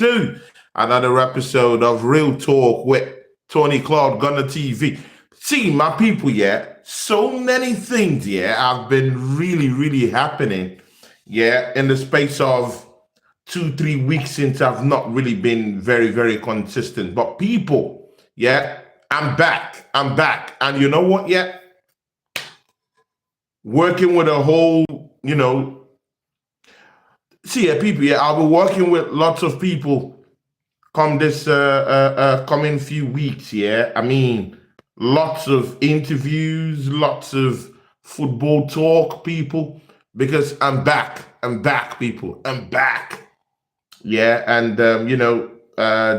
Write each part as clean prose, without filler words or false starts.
to another episode of Real Talk with Tony Cloud Gunner TV. See, my people, yeah, so many things, yeah, have been really happening, yeah, in the space of 2, 3 weeks since I've not really been very consistent. But people, yeah, I'm back. I'm back. And you know what, yeah? Working with a whole, see, yeah, people, yeah, I'll be working with lots of people come this coming few weeks, yeah. I mean, lots of interviews, lots of football talk, people, because I'm back. I'm back, people. I'm back. Yeah, and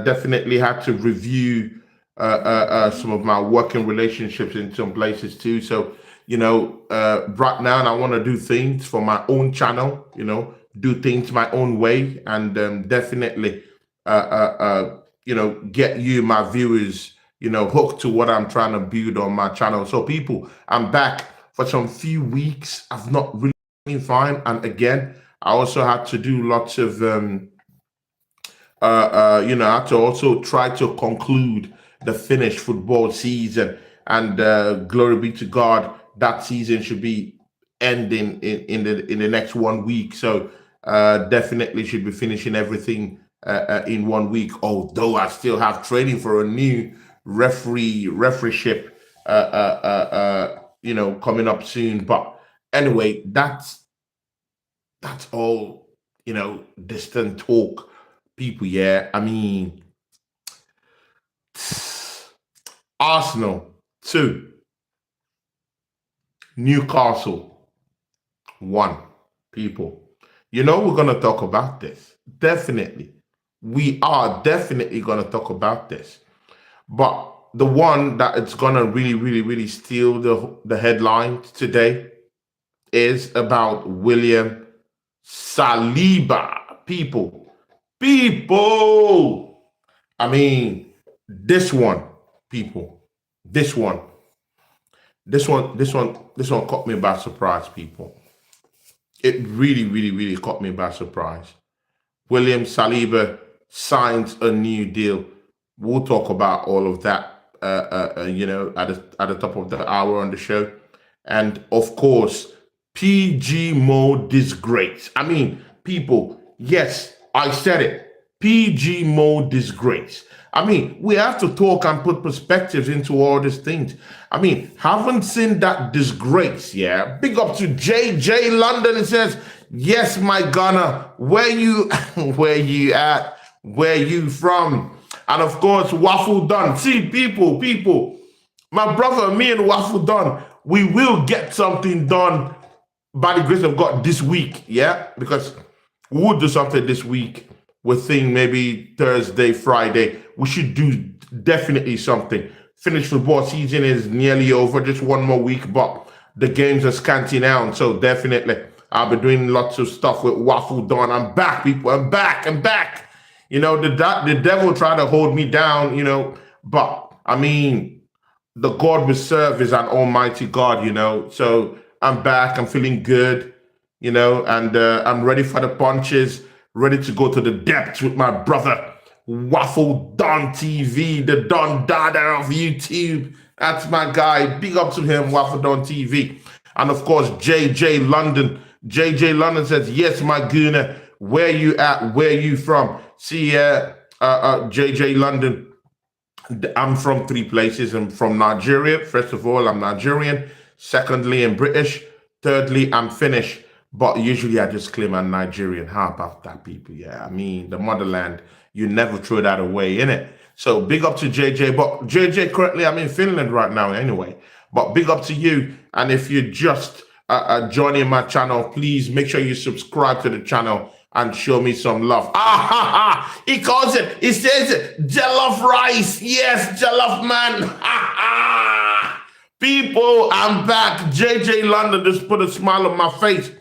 definitely had to review some of my working relationships in some places too. So, right now, I want to do things for my own channel. Do things my own way, and definitely, get you, my viewers, hooked to what I'm trying to build on my channel. So, people, I'm back for some few weeks. I've not really been fine, and again, I also had to do lots of I had to also try to conclude the finished football season, and glory be to God, that season should be ending in the next 1 week. So definitely should be finishing everything in 1 week. Although I still have training for a new refereeship, coming up soon. But anyway, that's all distant talk, people. Yeah, I mean, Arsenal 2, Newcastle 1, people. We're gonna talk about this. Definitely. We are definitely gonna talk about this. But the one that it's gonna really steal the headlines today is about William Saliba. People. I mean, this one, people. This one caught me by surprise, people. It really caught me by surprise. William Saliba signs a new deal. We'll talk about all of that, at the top of the hour on the show, and of course, PGMOL disgrace. I mean, people. Yes, I said it. PGMOL disgrace. I mean, we have to talk and put perspectives into all these things. I mean, haven't seen that disgrace, yeah? Big up to JJ London. It says, yes, my Ghana, where you where you at? Where you from? And of course, Waffle Done. See, people, my brother, me and Waffle Done, we will get something done by the grace of God this week, yeah? Because we would do something this week. We think maybe Thursday, Friday. We should do definitely something. Finish football season is nearly over. Just one more week, but the games are scanty now. So definitely, I'll be doing lots of stuff with Waffle Dawn. I'm back, people. I'm back. The devil tried to hold me down, but I mean, the God we serve is an almighty God, So I'm back. I'm feeling good, and I'm ready for the punches. Ready to go to the depths with my brother, Waffle Don TV, the Don Dada of YouTube. That's my guy. Big up to him, Waffle Don TV. And of course, JJ London. JJ London says, yes, my gooner, where you at? Where you from? See, JJ London, I'm from 3 places. I'm from Nigeria. First of all, I'm Nigerian. Secondly, I'm British. Thirdly, I'm Finnish. But usually I just claim I'm Nigerian. How about that, people? Yeah, I mean, the motherland, you never throw that away, innit? So big up to JJ. But JJ, currently I'm in Finland right now anyway. But big up to you. And if you're just joining my channel, please make sure you subscribe to the channel and show me some love. He calls it, he says it, jollof rice. Yes, jollof man. People, I'm back. JJ London just put a smile on my face.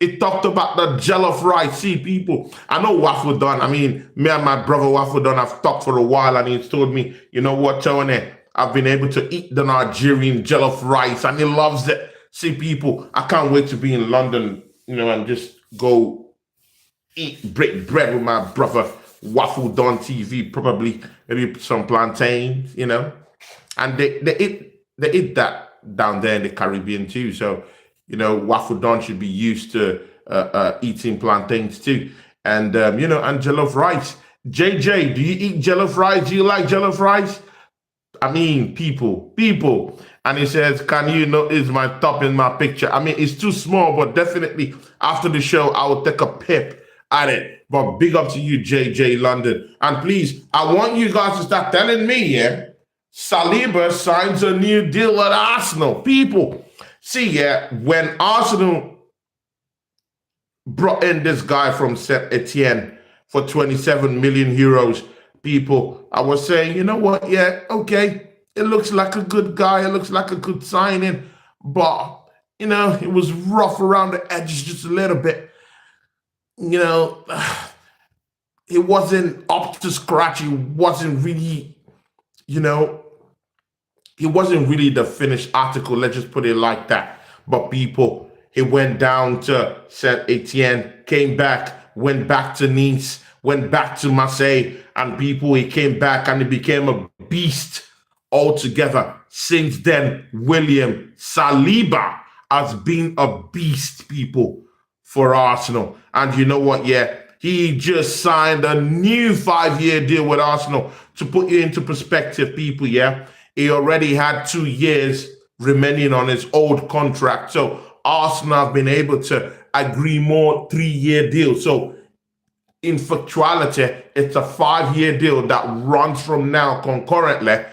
It talked about the jollof rice. See, people, I know Waffle Don. I mean, me and my brother Waffle Don have talked for a while, and he's told me, you know what, Tony, I've been able to eat the Nigerian jollof rice, and he loves it. See, people, I can't wait to be in London, and just go break bread with my brother waffle don TV, probably maybe some plantains, and they eat that down there in the Caribbean too. So waffle don should be used to eating plantains too, and and jollof rice. JJ, do you eat jollof rice? Do you like jollof rice? I mean, people. And he says, can you notice my top in my picture? I mean, it's too small, but definitely after the show, I will take a pip at it. But big up to you, JJ London. And please, I want you guys to start telling me, Saliba signs a new deal at Arsenal. People, see, when Arsenal brought in this guy from Saint Etienne for 27 million euros, people, I was saying, you know what? Yeah, okay. It looks like a good guy. It looks like a good signing. But, it was rough around the edges just a little bit. It wasn't up to scratch. It wasn't really, it wasn't really the finished article. Let's just put it like that. But people, he went down to Saint Etienne, came back, went back to Nice, went back to Marseille, and people, he came back and he became a beast altogether. Since then, William Saliba has been a beast, people, for Arsenal. And you know what? Yeah, he just signed a new 5-year deal with Arsenal. To put you into perspective, people, yeah, he already had 2 years remaining on his old contract. So Arsenal have been able to agree more 3-year deal. So in factuality, it's a 5-year deal that runs from now concurrently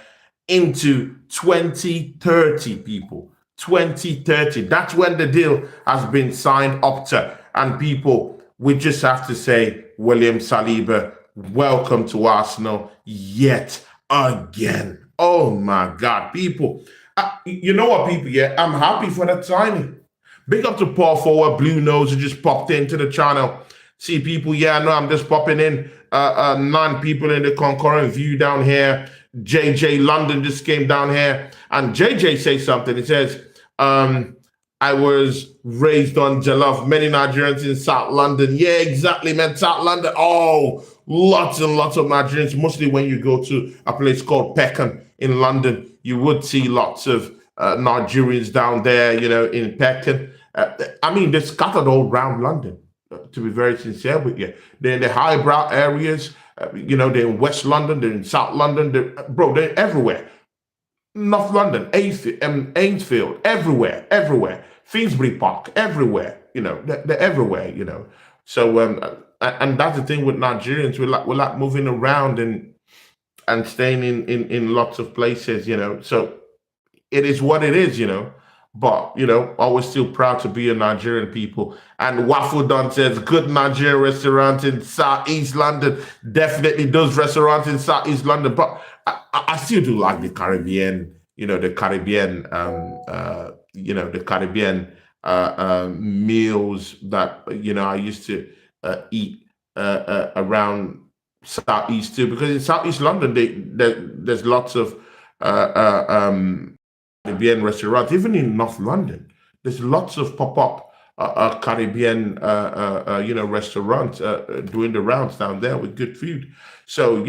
into 2030, people. 2030. That's when the deal has been signed up to. And people, we just have to say, William Saliba, welcome to Arsenal yet again. Oh my God, people. You know what, people? Yeah, I'm happy for that signing. Big up to Paul Forward, Blue Nose, who just popped into the channel. See, people, yeah, I know I'm just popping in. 9 people in the concurrent view down here. JJ London just came down here. And JJ says something. He says, I was raised on jollof. Many Nigerians in South London. Yeah, exactly, man. South London. Oh, lots and lots of Nigerians. Mostly when you go to a place called Peckham in London, you would see lots of Nigerians down there, in Peckham. I mean, they're scattered all around London, to be very sincere with you. They're in the highbrow areas. They're in West London, they're in South London, they're everywhere. North London, Ainsfield, everywhere. Finsbury Park, everywhere. They're everywhere. So and that's the thing with Nigerians. We like moving around and staying in lots of places. So it is what it is. But, always still proud to be a Nigerian, people. And Waffle Don says, good Nigerian restaurant in Southeast London. Definitely those restaurants in Southeast London. But I still do like the Caribbean, the Caribbean meals that, I used to eat around Southeast too. Because in Southeast London, there's lots of Caribbean restaurants. Even in North London, there's lots of pop-up Caribbean restaurants doing the rounds down there with good food. So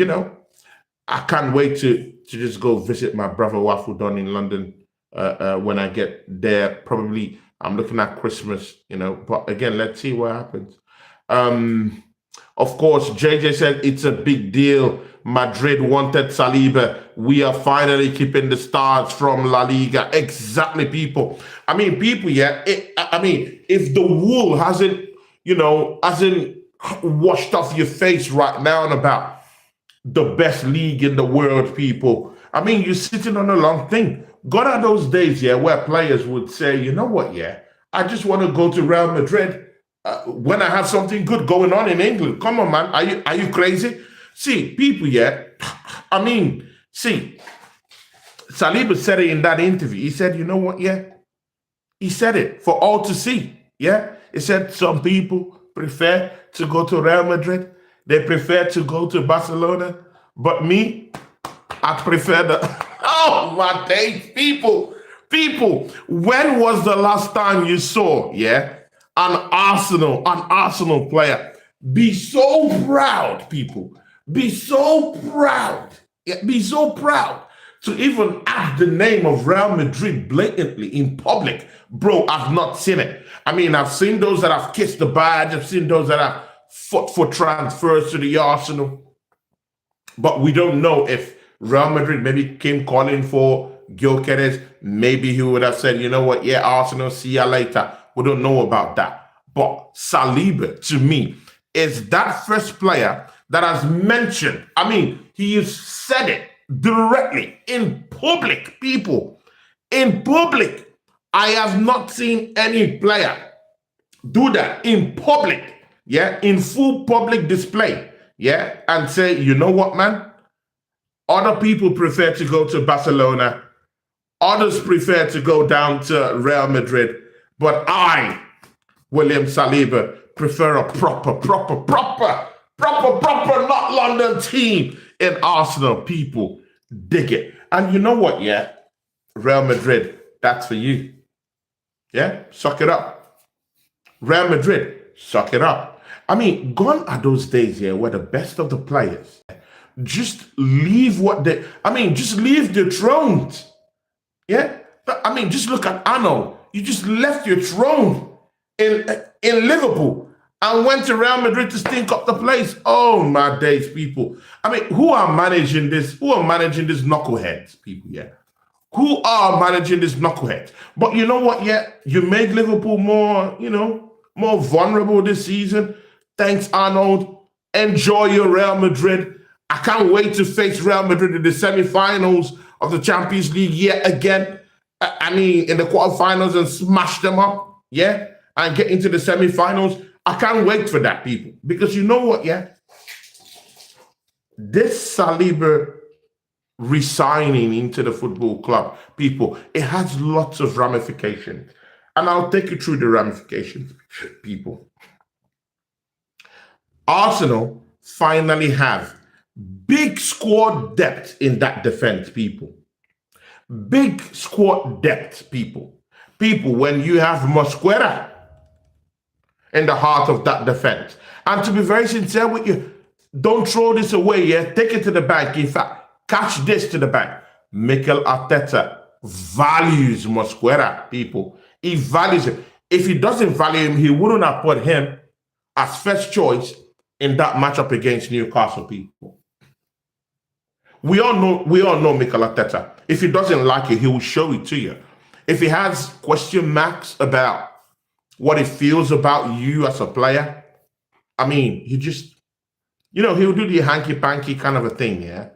I can't wait to just go visit my brother Waffle Don in London when I get there. Probably I'm looking at Christmas, but again, let's see what happens. Of course, JJ said it's a big deal. Madrid wanted Saliba. We are finally keeping the stars from La Liga. Exactly, people. I mean, people, yeah. If the wool hasn't washed off your face right now and about the best league in the world, people. I mean, you're sitting on a long thing. Gone are those days, yeah, where players would say, you know what, yeah, I just want to go to Real Madrid when I have something good going on in England. Come on, man. Are you crazy? See, people, yeah. I mean, see, Saliba said it in that interview. He said, you know what, yeah. He said it for all to see, yeah. He said some people prefer to go to Real Madrid. They prefer to go to Barcelona. But me, I prefer the... Oh, my days, people. People, when was the last time you saw, yeah, an Arsenal player be so proud, people, be so proud, be so proud to even add the name of Real Madrid blatantly in public. Bro, I've not seen it. I mean, I've seen those that have kissed the badge. I've seen those that have fought for transfers to the Arsenal. But we don't know if Real Madrid maybe came calling for Gyökeres. Maybe he would have said, you know what, yeah, Arsenal, see you later. We don't know about that. But Saliba, to me, is that first player that has mentioned, I mean, he has said it directly in public, people. In public. I have not seen any player do that in public, yeah, in full public display, yeah, and say, you know what, man? Other people prefer to go to Barcelona. Others prefer to go down to Real Madrid. But I, William Saliba, prefer a proper, not London team in Arsenal. People dig it. And you know what, yeah? Real Madrid, that's for you. Yeah, suck it up. Real Madrid, suck it up. I mean, gone are those days here where the best of the players just leave just leave their thrones. Yeah, I mean, just look at Arnold. You just left your throne in Liverpool and went to Real Madrid to stink up the place. Oh my days, people. I mean, who are managing this? Who are managing these knuckleheads, people? Yeah. Who are managing this knucklehead? But you know what, yeah? You made Liverpool more, more vulnerable this season. Thanks, Arnold. Enjoy your Real Madrid. I can't wait to face Real Madrid in the semi-finals of the Champions League yet again. I mean, in the quarterfinals and smash them up, yeah? And get into the semi-finals. I can't wait for that, people. Because you know what, yeah? This Saliba resigning into the football club, people, it has lots of ramifications. And I'll take you through the ramifications, people. Arsenal finally have big squad depth in that defense, people. Big squad depth, people. People, when you have Mosquera in the heart of that defense. And to be very sincere with you, don't throw this away, yeah? Take it to the bank. In fact, catch this to the bank. Mikel Arteta values Mosquera, people. He values him. If he doesn't value him, he wouldn't have put him as first choice in that matchup against Newcastle, people. We all know Mikel Arteta. If he doesn't like it, he will show it to you. If he has question marks about what he feels about you as a player, I mean, he just, he'll do the hanky-panky kind of a thing, yeah?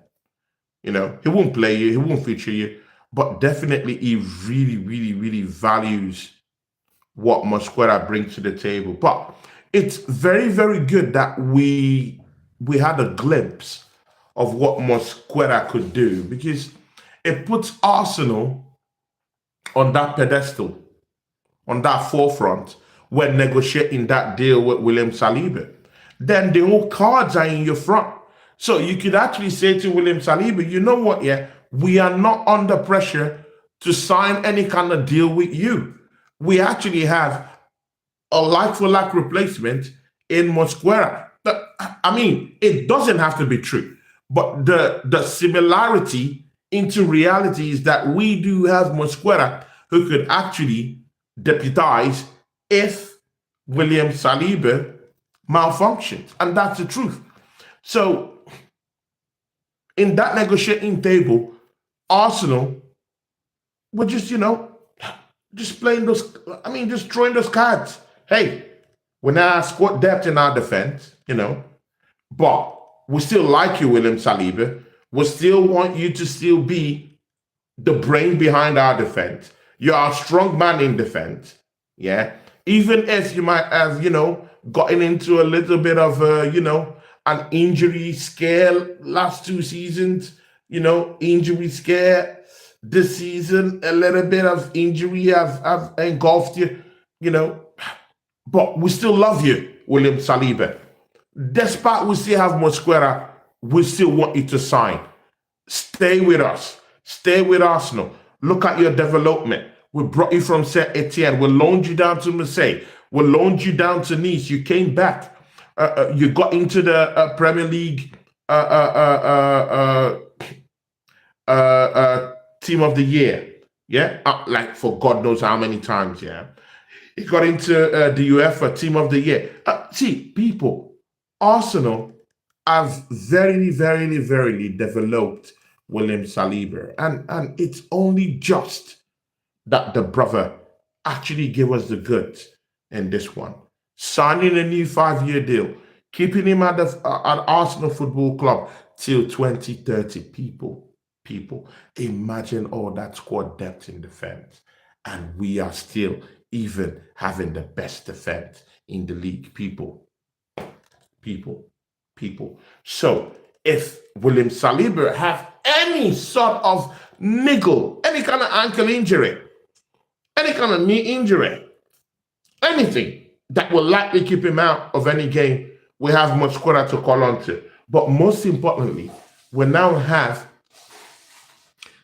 He won't play you, he won't feature you, but definitely he really, really, really values what Mosquera brings to the table. But it's very, very good that we had a glimpse of what Mosquera could do, because it puts Arsenal on that pedestal, on that forefront, when negotiating that deal with William Saliba. Then the whole cards are in your front. So you could actually say to William Saliba, you know what, yeah, we are not under pressure to sign any kind of deal with you. We actually have a like-for-like replacement in Mosquera. I mean, it doesn't have to be true, but the similarity into reality is that we do have Mosquera who could actually deputize if William Saliba malfunctions, and that's the truth. So in that negotiating table, Arsenal were just, just playing those, just throwing those cards. Hey, we now have squad depth in our defense, but we still like you, William Saliba. We still want you to still be the brain behind our defense. You're a strong man in defense, yeah? Even if you might have, gotten into a little bit of, an injury scare last 2 seasons, injury scare this season, a little bit of injury have engulfed you, but we still love you, William Saliba. Despite we still have Mosquera, we still want you to sign. Stay with us. Stay with Arsenal. Look at your development. We brought you from Saint Etienne. We loaned you down to Marseille. We loaned you down to Nice. You came back. You got into the Premier League uh, uh, uh, team of the year. Yeah, like for God knows how many times. Yeah, he got into the UEFA team of the year. See, people, Arsenal have very developed William Saliba, and it's only just that the brother actually gave us the goods in this one. Signing a new 5-year deal, keeping him at Arsenal Football Club till 2030. People, imagine all that squad depth in defense. And we are still even having the best defense in the league. People, people. So if William Saliba have any sort of niggle, any kind of ankle injury, any kind of knee injury, anything that will likely keep him out of any game, we have Mosquera to call on to. But most importantly, we now have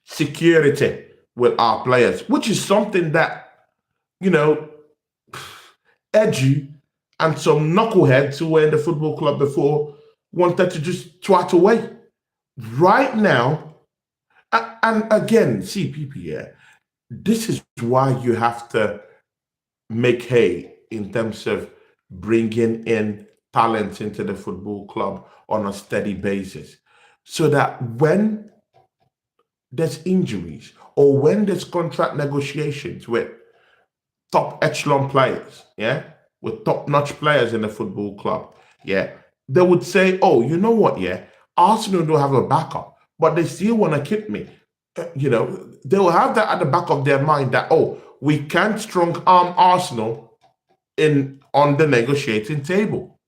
security with our players, which is something that, you know, Edu and some knuckleheads who were in the football club before wanted to just twat away. Right now, and again, see, people, yeah, this is why you have to make hay in terms of bringing in talent into the football club on a steady basis, so that when there's injuries or when there's contract negotiations with top echelon players, yeah, with top-notch players in the football club, yeah, they would say, oh, you know what, yeah, Arsenal don't have a backup, but they still want to keep me. You know, they will have that at the back of their mind that, oh, we can't strong arm Arsenal on the negotiating table.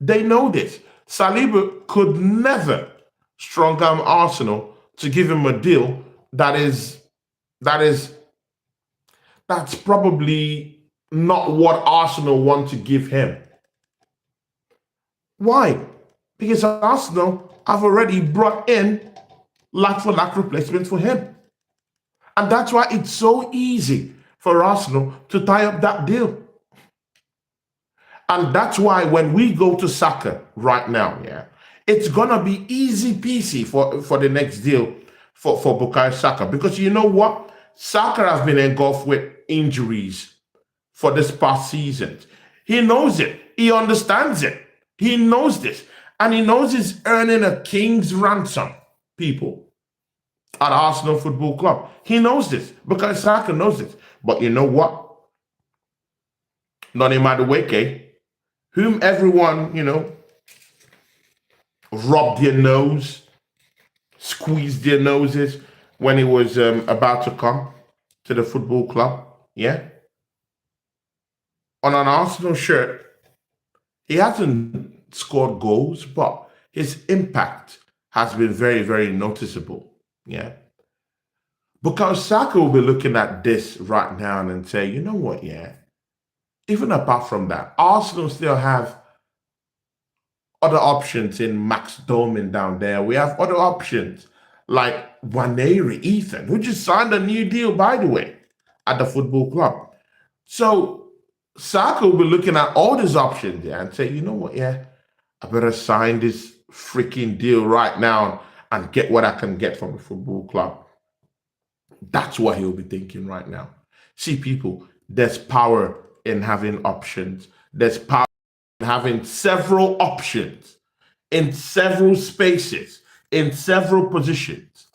They know this. Saliba could never strong arm Arsenal to give him a deal that's probably not what Arsenal want to give him. Why? Because Arsenal have already brought in lack for lack replacement for him. And that's why it's so easy for Arsenal to tie up that deal. And that's why when we go to Saka right now, yeah, it's gonna be easy peasy for the next deal for Bukayo Saka. Because you know what? Saka has been engulfed with injuries for this past season. He knows it. He understands it. He knows this. And he knows he's earning a king's ransom, people, at Arsenal Football Club. He knows this because Saka knows this. But you know what? Noni Madueke, whom everyone, you know, rubbed their nose, squeezed their noses when he was about to come to the football club, yeah? On an Arsenal shirt, he hasn't scored goals, but his impact has been very noticeable, yeah? Because Saka will be looking at this right now and say, you know what, yeah? Even apart from that, Arsenal still have other options in Max Doman down there. We have other options like Waneri Ethan, who just signed a new deal, by the way, at the football club. So Saka will be looking at all these options there and say, you know what, yeah, I better sign this freaking deal right now and get what I can get from the football club. That's what he'll be thinking right now. See, people, there's power in having options. There's power in having several options in several spaces, in several positions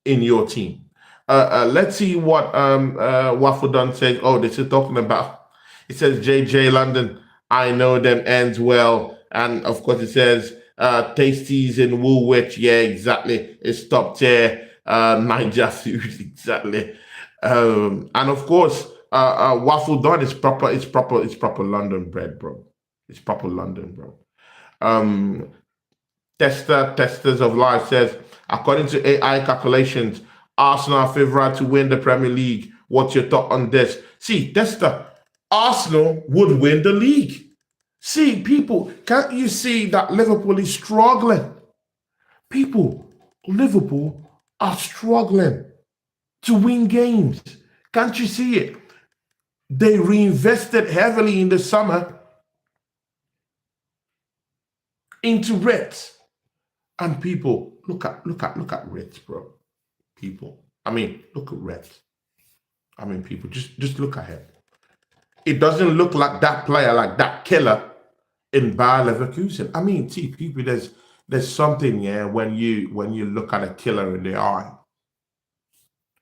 in your team. Let's see what Waffledon says. Oh, this is talking about, it says JJ London, I know them ends well. And of course it says Tasties in Woolwich. Yeah, exactly. It's top tier. Niger food, exactly. And of course, Waffledon is proper. It's proper London bread, bro. It's proper London, bro. Testers of Life says, according to AI calculations, Arsenal are favourite to win the Premier League. What's your thought on this? See, Tester, Arsenal would win the league. See, people, can't you see that Liverpool is struggling? People, Liverpool are struggling to win games. Can't you see it? They reinvested heavily in the summer into Reds. And people, look at Ritz, bro. People. I mean, look at Ritz. I mean, people, just look at him. It doesn't look like that player, like that killer in Bayer Leverkusen. I mean, see, people, there's something, yeah, when you look at a killer in the eye,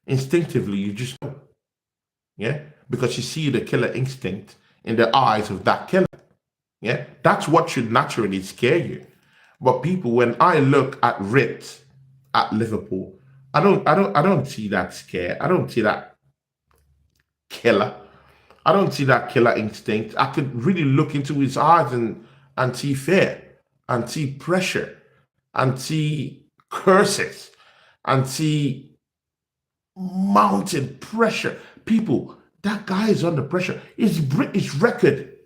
instinctively you just know, yeah, because you see the killer instinct in the eyes of that killer. Yeah, that's what should naturally scare you. But people, when I look at Ritz at Liverpool, I don't see that scare. I don't see that killer. I don't see that killer instinct. I could really look into his eyes and see fear, and see pressure, and see curses, and see mounting pressure. People, that guy is under pressure. His British record,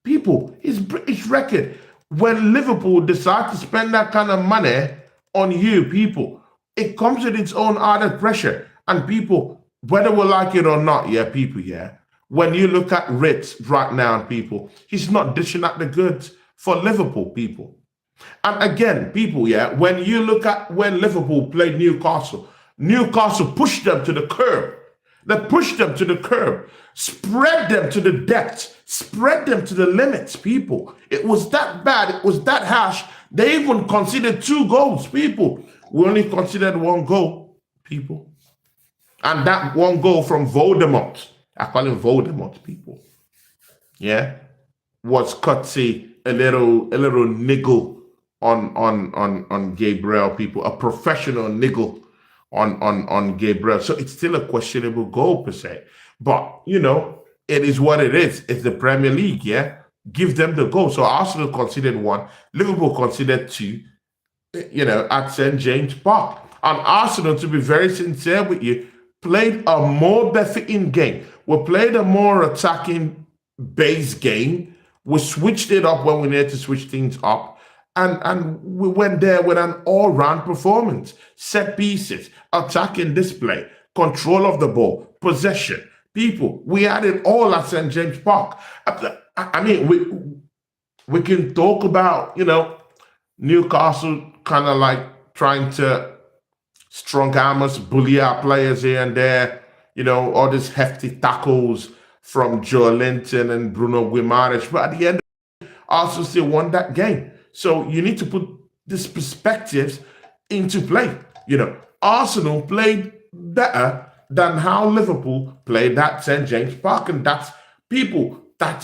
people, his British record. When Liverpool decide to spend that kind of money on you, people, it comes with its own added pressure. And people, whether we like it or not, yeah, people, yeah. When you look at Ritz right now, people, he's not dishing out the goods for Liverpool, people. And again, people, yeah, when you look at when Liverpool played Newcastle, Newcastle pushed them to the curb. They pushed them to the curb, spread them to the depths, spread them to the limits, people. It was that bad. It was that harsh. They even considered 2 goals, people. We only considered 1 goal, people. And that 1 goal from Voldemort, I call him Voldemort, people. Yeah, was courtesy a little niggle on Gabriel, people, a professional niggle on Gabriel. So it's still a questionable goal per se. But it is what it is. It's the Premier League, yeah. Give them the goal. So Arsenal considered 1, Liverpool considered 2, at St. James Park. And Arsenal, to be very sincere with you, played a more befitting game. We played a more attacking base game. We switched it up when we needed to switch things up. And we went there with an all-round performance. Set pieces, attacking display, control of the ball, possession. People, we had it all at St. James Park. I mean, we can talk about, Newcastle kind of like trying to strong arm us, bully our players here and there, all these hefty tackles from Joe Linton and Bruno Guimaraes. But at the end, Arsenal still won that game. So you need to put these perspectives into play. Arsenal played better than how Liverpool played at St. James Park. And that's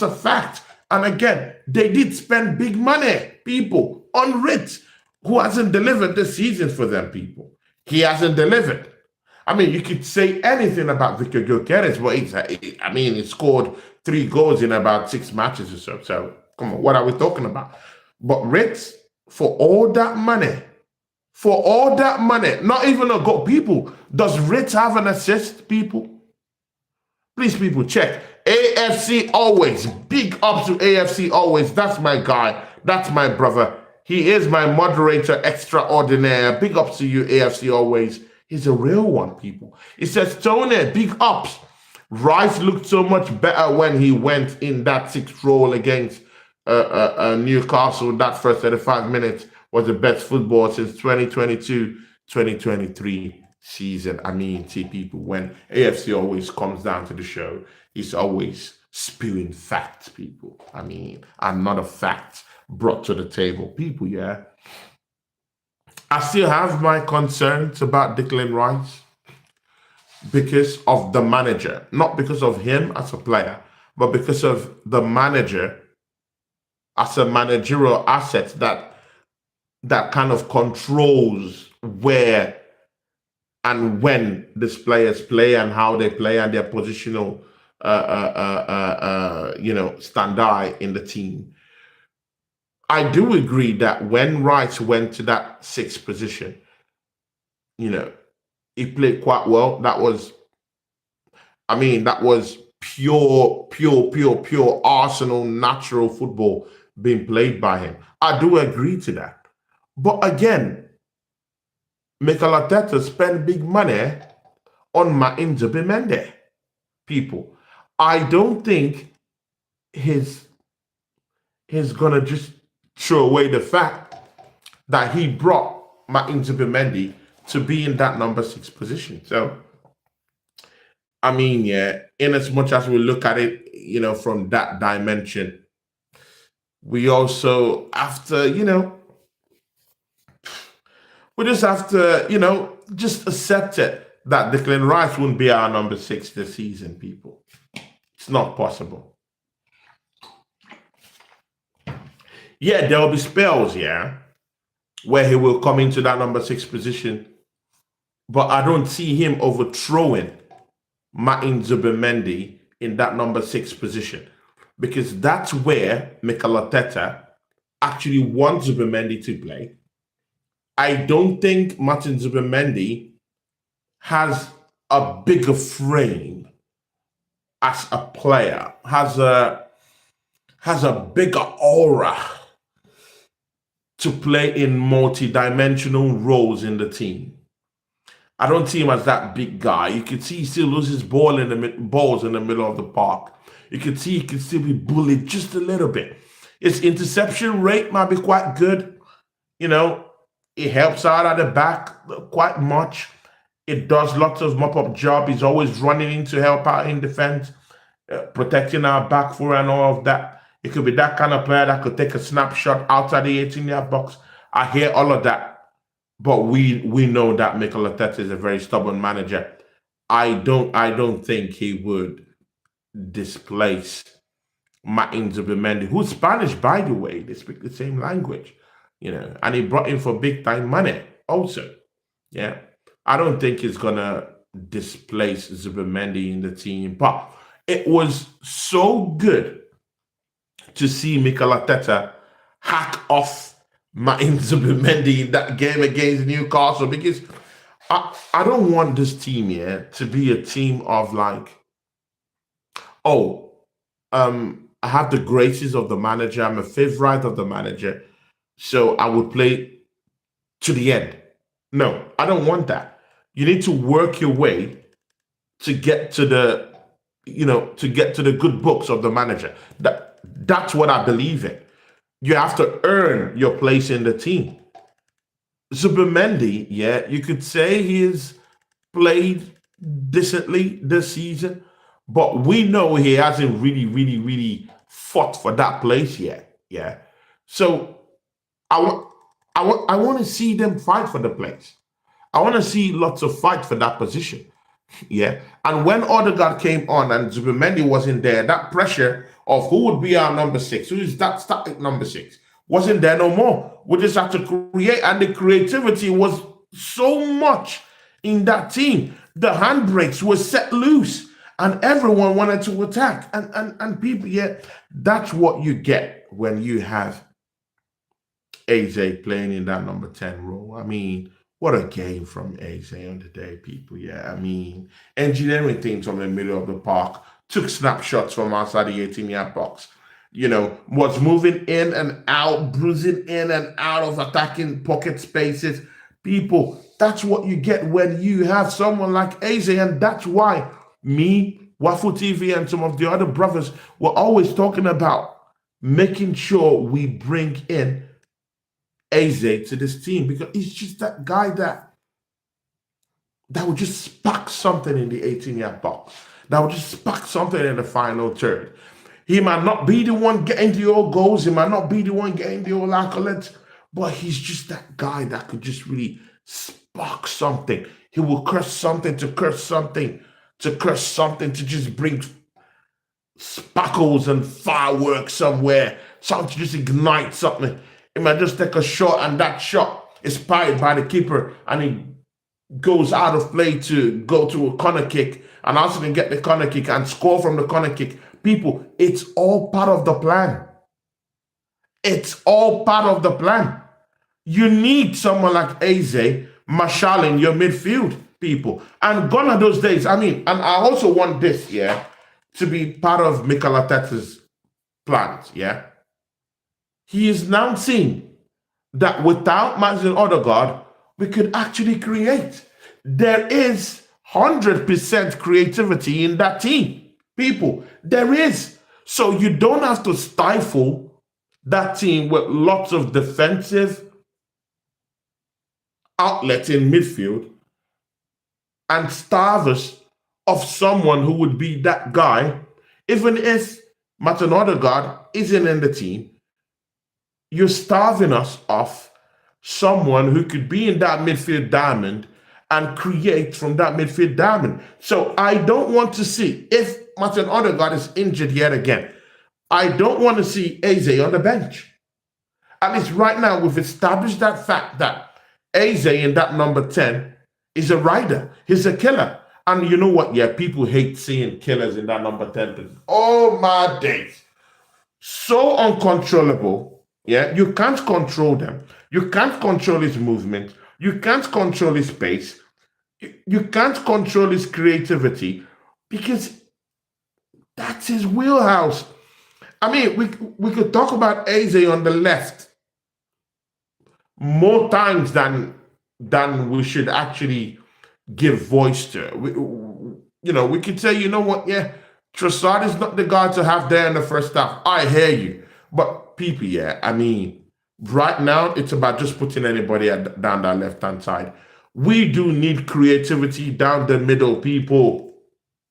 a fact. And again, they did spend big money, people, on Ritz, who hasn't delivered this season for them, people. He hasn't delivered. I mean, you could say anything about Victor Gyökeres, but he scored 3 goals in about 6 matches or so. So, come on, what are we talking about? But Ritz, for all that money, not even a goal, people, does Ritz have an assist, people? Please, people, check. AFC always. Big ups to AFC always. That's my guy. That's my brother. He is my moderator extraordinaire. Big ups to you, AFC always. He's a real one, people. It says, Tony, big ups. Rice looked so much better when he went in that 6th role against Newcastle. That first 35 minutes was the best football since 2022-2023 season. I mean, see, people, when AFC always comes down to the show, he's always spewing facts, people. I mean, I'm not a fact brought to the table. People, yeah. I still have my concerns about Declan Rice because of the manager. Not because of him as a player, but because of the manager as a managerial asset that kind of controls where and when these players play and how they play and their positional standard in the team. I do agree that when Rice went to that 6th position, he played quite well. That was pure Arsenal natural football being played by him. I do agree to that. But again, Mikel Arteta spent big money on Martin Zubimendi. People, I don't think he's gonna just throw away the fact that he brought Martin Zubimendi to be in that number 6 position. So, I mean, yeah, in as much as we look at it, from that dimension, we also have to, we just have to, just accept it that Declan Rice wouldn't be our number 6 this season, people. It's not possible. Yeah, there'll be spells, yeah, where he will come into that number 6 position, but I don't see him overthrowing Martin Zubimendi in that number 6 position, because that's where Mikel Arteta actually wants Zubimendi to play. I don't think Martin Zubimendi has a bigger frame as a player, has a bigger aura to play in multi-dimensional roles in the team. I don't see him as that big guy. You can see he still loses balls in the middle of the park. You can see he can still be bullied just a little bit. His interception rate might be quite good. It helps out at the back quite much. It does lots of mop-up job. He's always running in to help out in defense, protecting our back four and all of that. It could be that kind of player that could take a snapshot outside the 18-yard box. I hear all of that. But we know that Mikel Arteta is a very stubborn manager. I don't think he would displace Martin Zubimendi, who's Spanish, by the way. They speak the same language, and he brought him for big time money also. Yeah. I don't think he's gonna displace Zubimendi in the team. But it was so good to see Mikel Arteta hack off Martin Zubimendi in that game against Newcastle, because I don't want this team here to be a team of like, I have the graces of the manager, I'm a favorite of the manager, so I would play to the end. No, I don't want that. You need to work your way to get to the, good books of the manager. That's what I believe in. You have to earn your place in the team. Zubimendi, yeah, you could say he has played decently this season, but we know he hasn't really, really, really fought for that place yet. Yeah. So I want to see them fight for the place. I want to see lots of fight for that position. Yeah. And when Odegaard came on and Zubimendi wasn't there, that pressure of who would be our number 6, who is that static number 6, wasn't there no more. We just had to create, and the creativity was so much in that team. The handbrakes were set loose, and everyone wanted to attack. And people, yeah, that's what you get when you have Eze playing in that number 10 role. I mean, what a game from Eze on the day, people. Yeah, I mean, engineering things from the middle of the park, took snapshots from outside the 18-yard box, was moving in and out, bruising in and out of attacking pocket spaces. People, that's what you get when you have someone like Eze, and that's why me, Waffle TV, and some of the other brothers were always talking about making sure we bring in Eze to this team, because he's just that guy that would just spark something in the 18-yard box. That would just spark something in the final third. He might not be the one getting the old goals. He might not be the one getting the old accolades, but he's just that guy that could just really spark something. He will curse something to curse something to curse something to just bring sparkles and fireworks somewhere. Something to just ignite something. He might just take a shot, and that shot is spied by the keeper, and he goes out of play to go to a corner kick, and also can get the corner kick and score from the corner kick. People, it's all part of the plan. It's all part of the plan. You need someone like Eze marshalling your midfield, people. And gone are those days. I mean, and I also want this, yeah, to be part of Mikel Arteta's plans, yeah. He is now seeing that without Martin Odegaard, we could actually create. There is 100% creativity in that team. People, there is. So you don't have to stifle that team with lots of defensive outlet in midfield and starve us of someone who would be that guy, even if Martin Odegaard isn't in the team, you're starving us of someone who could be in that midfield diamond and create from that midfield diamond. So I don't want to see, if Martin Odegaard is injured yet again, I don't want to see Eze on the bench. At least right now, we've established that fact that Eze in that number 10 is a rider. He's a killer. And you know what? Yeah, people hate seeing killers in that number 10. Oh, my days. So uncontrollable. Yeah, you can't control them. You can't control his movement. You can't control his pace. You can't control his creativity because that's his wheelhouse. I mean, we could talk about Eze on the left more times than we should actually give voice to. We could say, you know what, yeah, Trossard is not the guy to have there in the first half. I hear you. But people, yeah, I mean, right now, it's about just putting anybody down that left-hand side. We do need creativity down the middle, people.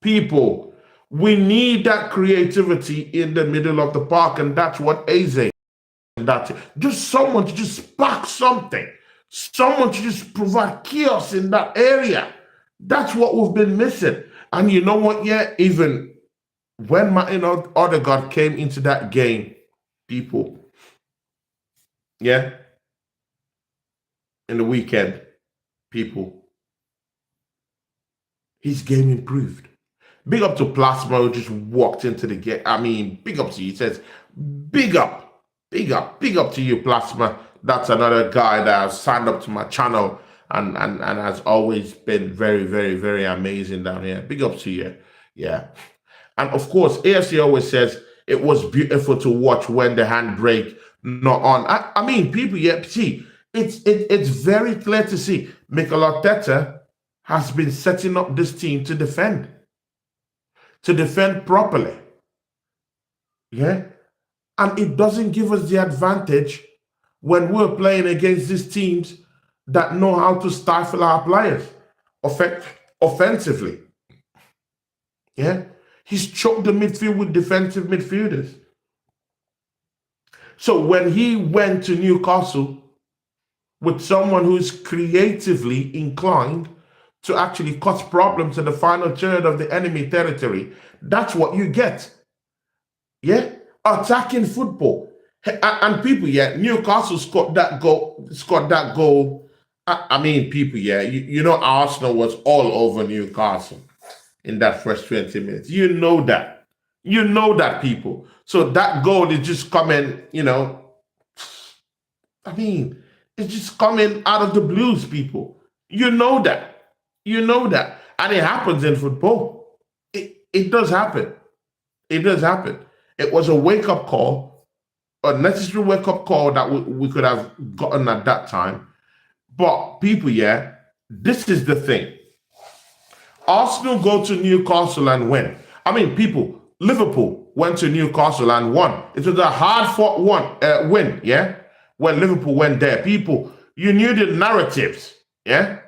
People, we need that creativity in the middle of the park, and that's what Eze. That's it. Just someone to just spark something. Someone to just provide chaos in that area. That's what we've been missing. And you know what? Yeah, even when Martin Odegaard came into that game, people, yeah, in the weekend, people, his game improved. Big up to Plasma, who just walked into the game. I mean, big up to you. He says, big up to you, Plasma. That's another guy that has signed up to my channel and has always been very, very, very amazing down here. Big up to you. Yeah. And of course, AFC always says it was beautiful to watch when the handbrake not on. I mean, people, yeah, see, it's very clear to see Mikel Arteta has been setting up this team to defend properly. Yeah. And it doesn't give us the advantage when we're playing against these teams that know how to stifle our players offensively. Yeah. He's choked the midfield with defensive midfielders. So when he went to Newcastle with someone who's creatively inclined to actually cause problems in the final third of the enemy territory, that's what you get. Yeah? Attacking football. And people, yeah, Newcastle scored that goal. I mean, people, yeah, you know Arsenal was all over Newcastle in that first 20 minutes. You know that. You know that, people. So that goal is just coming, I mean, it's just coming out of the blues, people. You know that. You know that. And it happens in football. It does happen. It does happen. It was a wake-up call, a necessary wake-up call that we could have gotten at that time. But people, yeah, this is the thing. Arsenal go to Newcastle and win. I mean, people, Liverpool went to Newcastle and won. It was a hard-fought win, yeah? When Liverpool went there. People, you knew the narratives, yeah?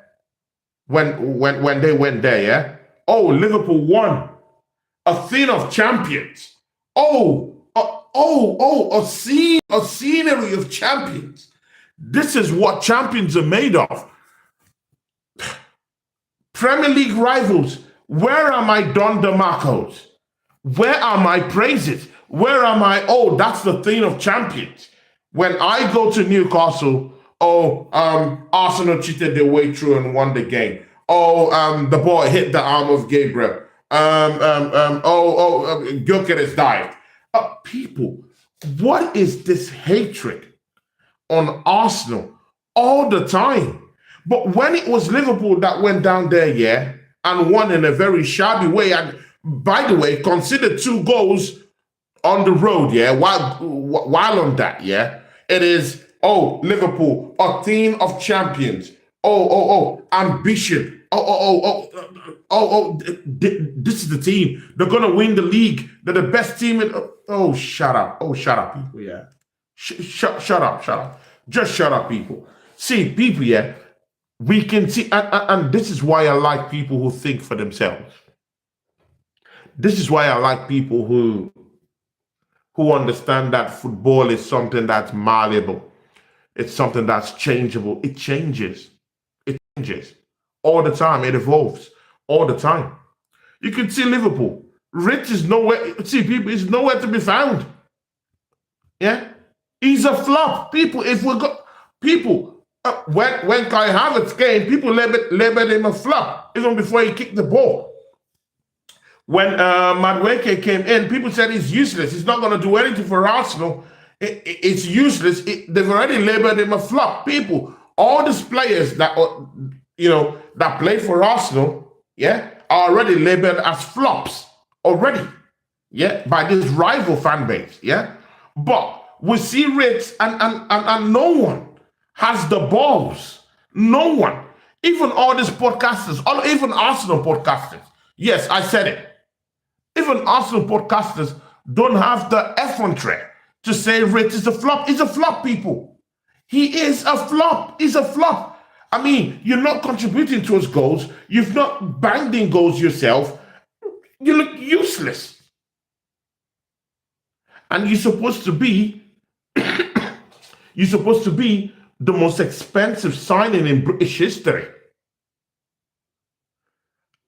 When they went there, yeah? Oh, Liverpool won. A scene of champions. A scenery of champions. This is what champions are made of. Premier League rivals, where are my Don DeMarcos? Where are my praises? Where are my, that's the thing of champions. When I go to Newcastle, Arsenal cheated their way through and won the game. The ball hit the arm of Gabriel. Gyökeres dived. People, what is this hatred on Arsenal all the time? But when it was Liverpool that went down there, yeah, and won in a very shabby way, and by the way, consider 2 goals on the road, yeah, while on that, yeah, it is, Liverpool, a team of champions, ambition, this is the team. They're going to win the league. They're the best team in... shut up. Shut up, people, yeah. Shut up. Just shut up, people. See, people, yeah, We can see, and this is why I like people who think for themselves. This is why I like people who understand that football is something that's malleable. It's something that's changeable. It changes. It changes all the time. It evolves all the time. You can see Liverpool. Rich is nowhere. See, people is nowhere to be found. Yeah, he's a flop. People, if we go, people, when Kai Havertz came, people labeled him a flop even before he kicked the ball. When Madueke came in, people said he's useless. He's not going to do anything for Arsenal. It's useless. They've already labeled him a flop. People, all these players that that played for Arsenal, yeah, are already labeled as flops already, yeah, by this rival fan base, yeah. But we see Ritz and no one has the balls. No one, even all these podcasters, even Arsenal podcasters. Yes, I said it. Even Arsenal podcasters don't have the effrontery to say Ritz is a flop. He's a flop, people. He is a flop. He's a flop. I mean, you're not contributing to his goals. You've not banged in goals yourself. You look useless. And you're supposed to be the most expensive signing in British history.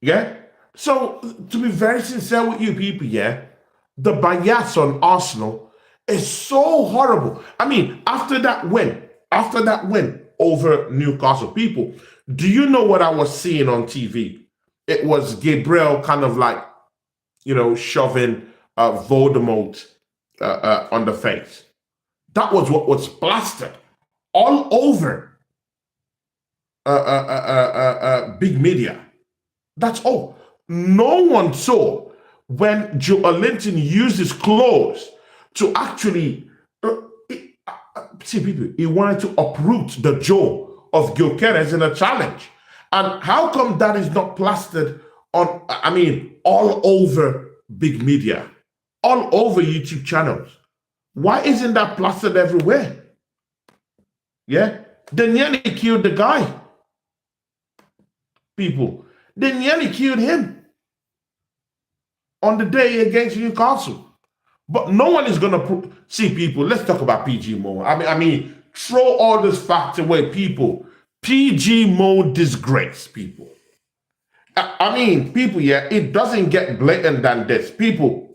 Yeah? So, to be very sincere with you people, yeah, the bias on Arsenal is so horrible. I mean, after that win over Newcastle, people, do you know what I was seeing on TV? It was Gabriel kind of like, shoving Voldemort on the face. That was what was plastered all over big media. That's all. No one saw when Joe Linton used his clothes to actually see people. He wanted to uproot the jaw of Gyökeres in a challenge. And how come that is not plastered on, all over big media, all over YouTube channels? Why isn't that plastered everywhere? Yeah? They nearly killed the guy. People, they nearly killed him on the day against Newcastle. But no one is going to see, people. Let's talk about PGMOL. I mean, throw all this facts away, people. PGMOL disgrace, people. I mean, people, yeah, it doesn't get blatant than this. People,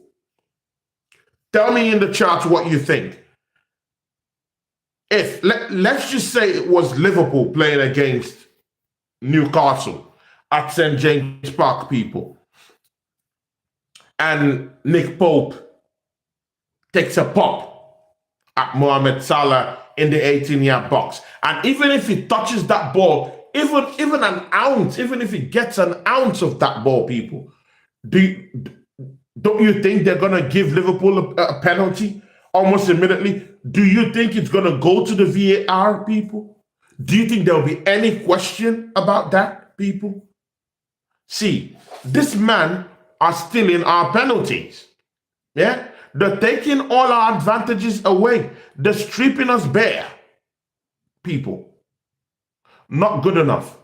tell me in the chat what you think. If, let's just say it was Liverpool playing against Newcastle at St. James Park, people, and Nick Pope takes a pop at Mohamed Salah in the 18-yard box. And even if he touches that ball, even an ounce, even if he gets an ounce of that ball, people, don't you think they're going to give Liverpool a penalty almost immediately? Do you think it's going to go to the VAR, people? Do you think there'll be any question about that, people? See, this man are stealing our penalties. Yeah? They're taking all our advantages away. They're stripping us bare. People. Not good enough.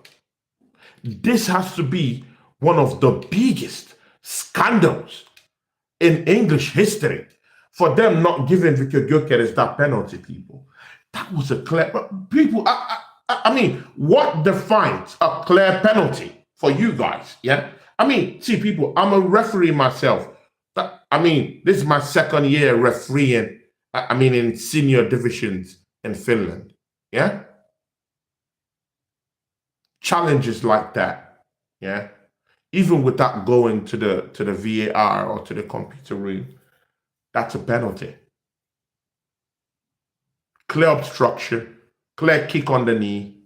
This has to be one of the biggest scandals in English history for them not giving Victor Gyökeres that penalty, people. That was a clear... People, I mean, what defines a clear penalty for you guys? Yeah? I mean, see, people, I'm a referee myself. This is my second year refereeing, in senior divisions in Finland. Yeah? Challenges like that. Yeah? Even without going to the VAR or to the computer room, that's a penalty. Clear obstruction, clear kick on the knee.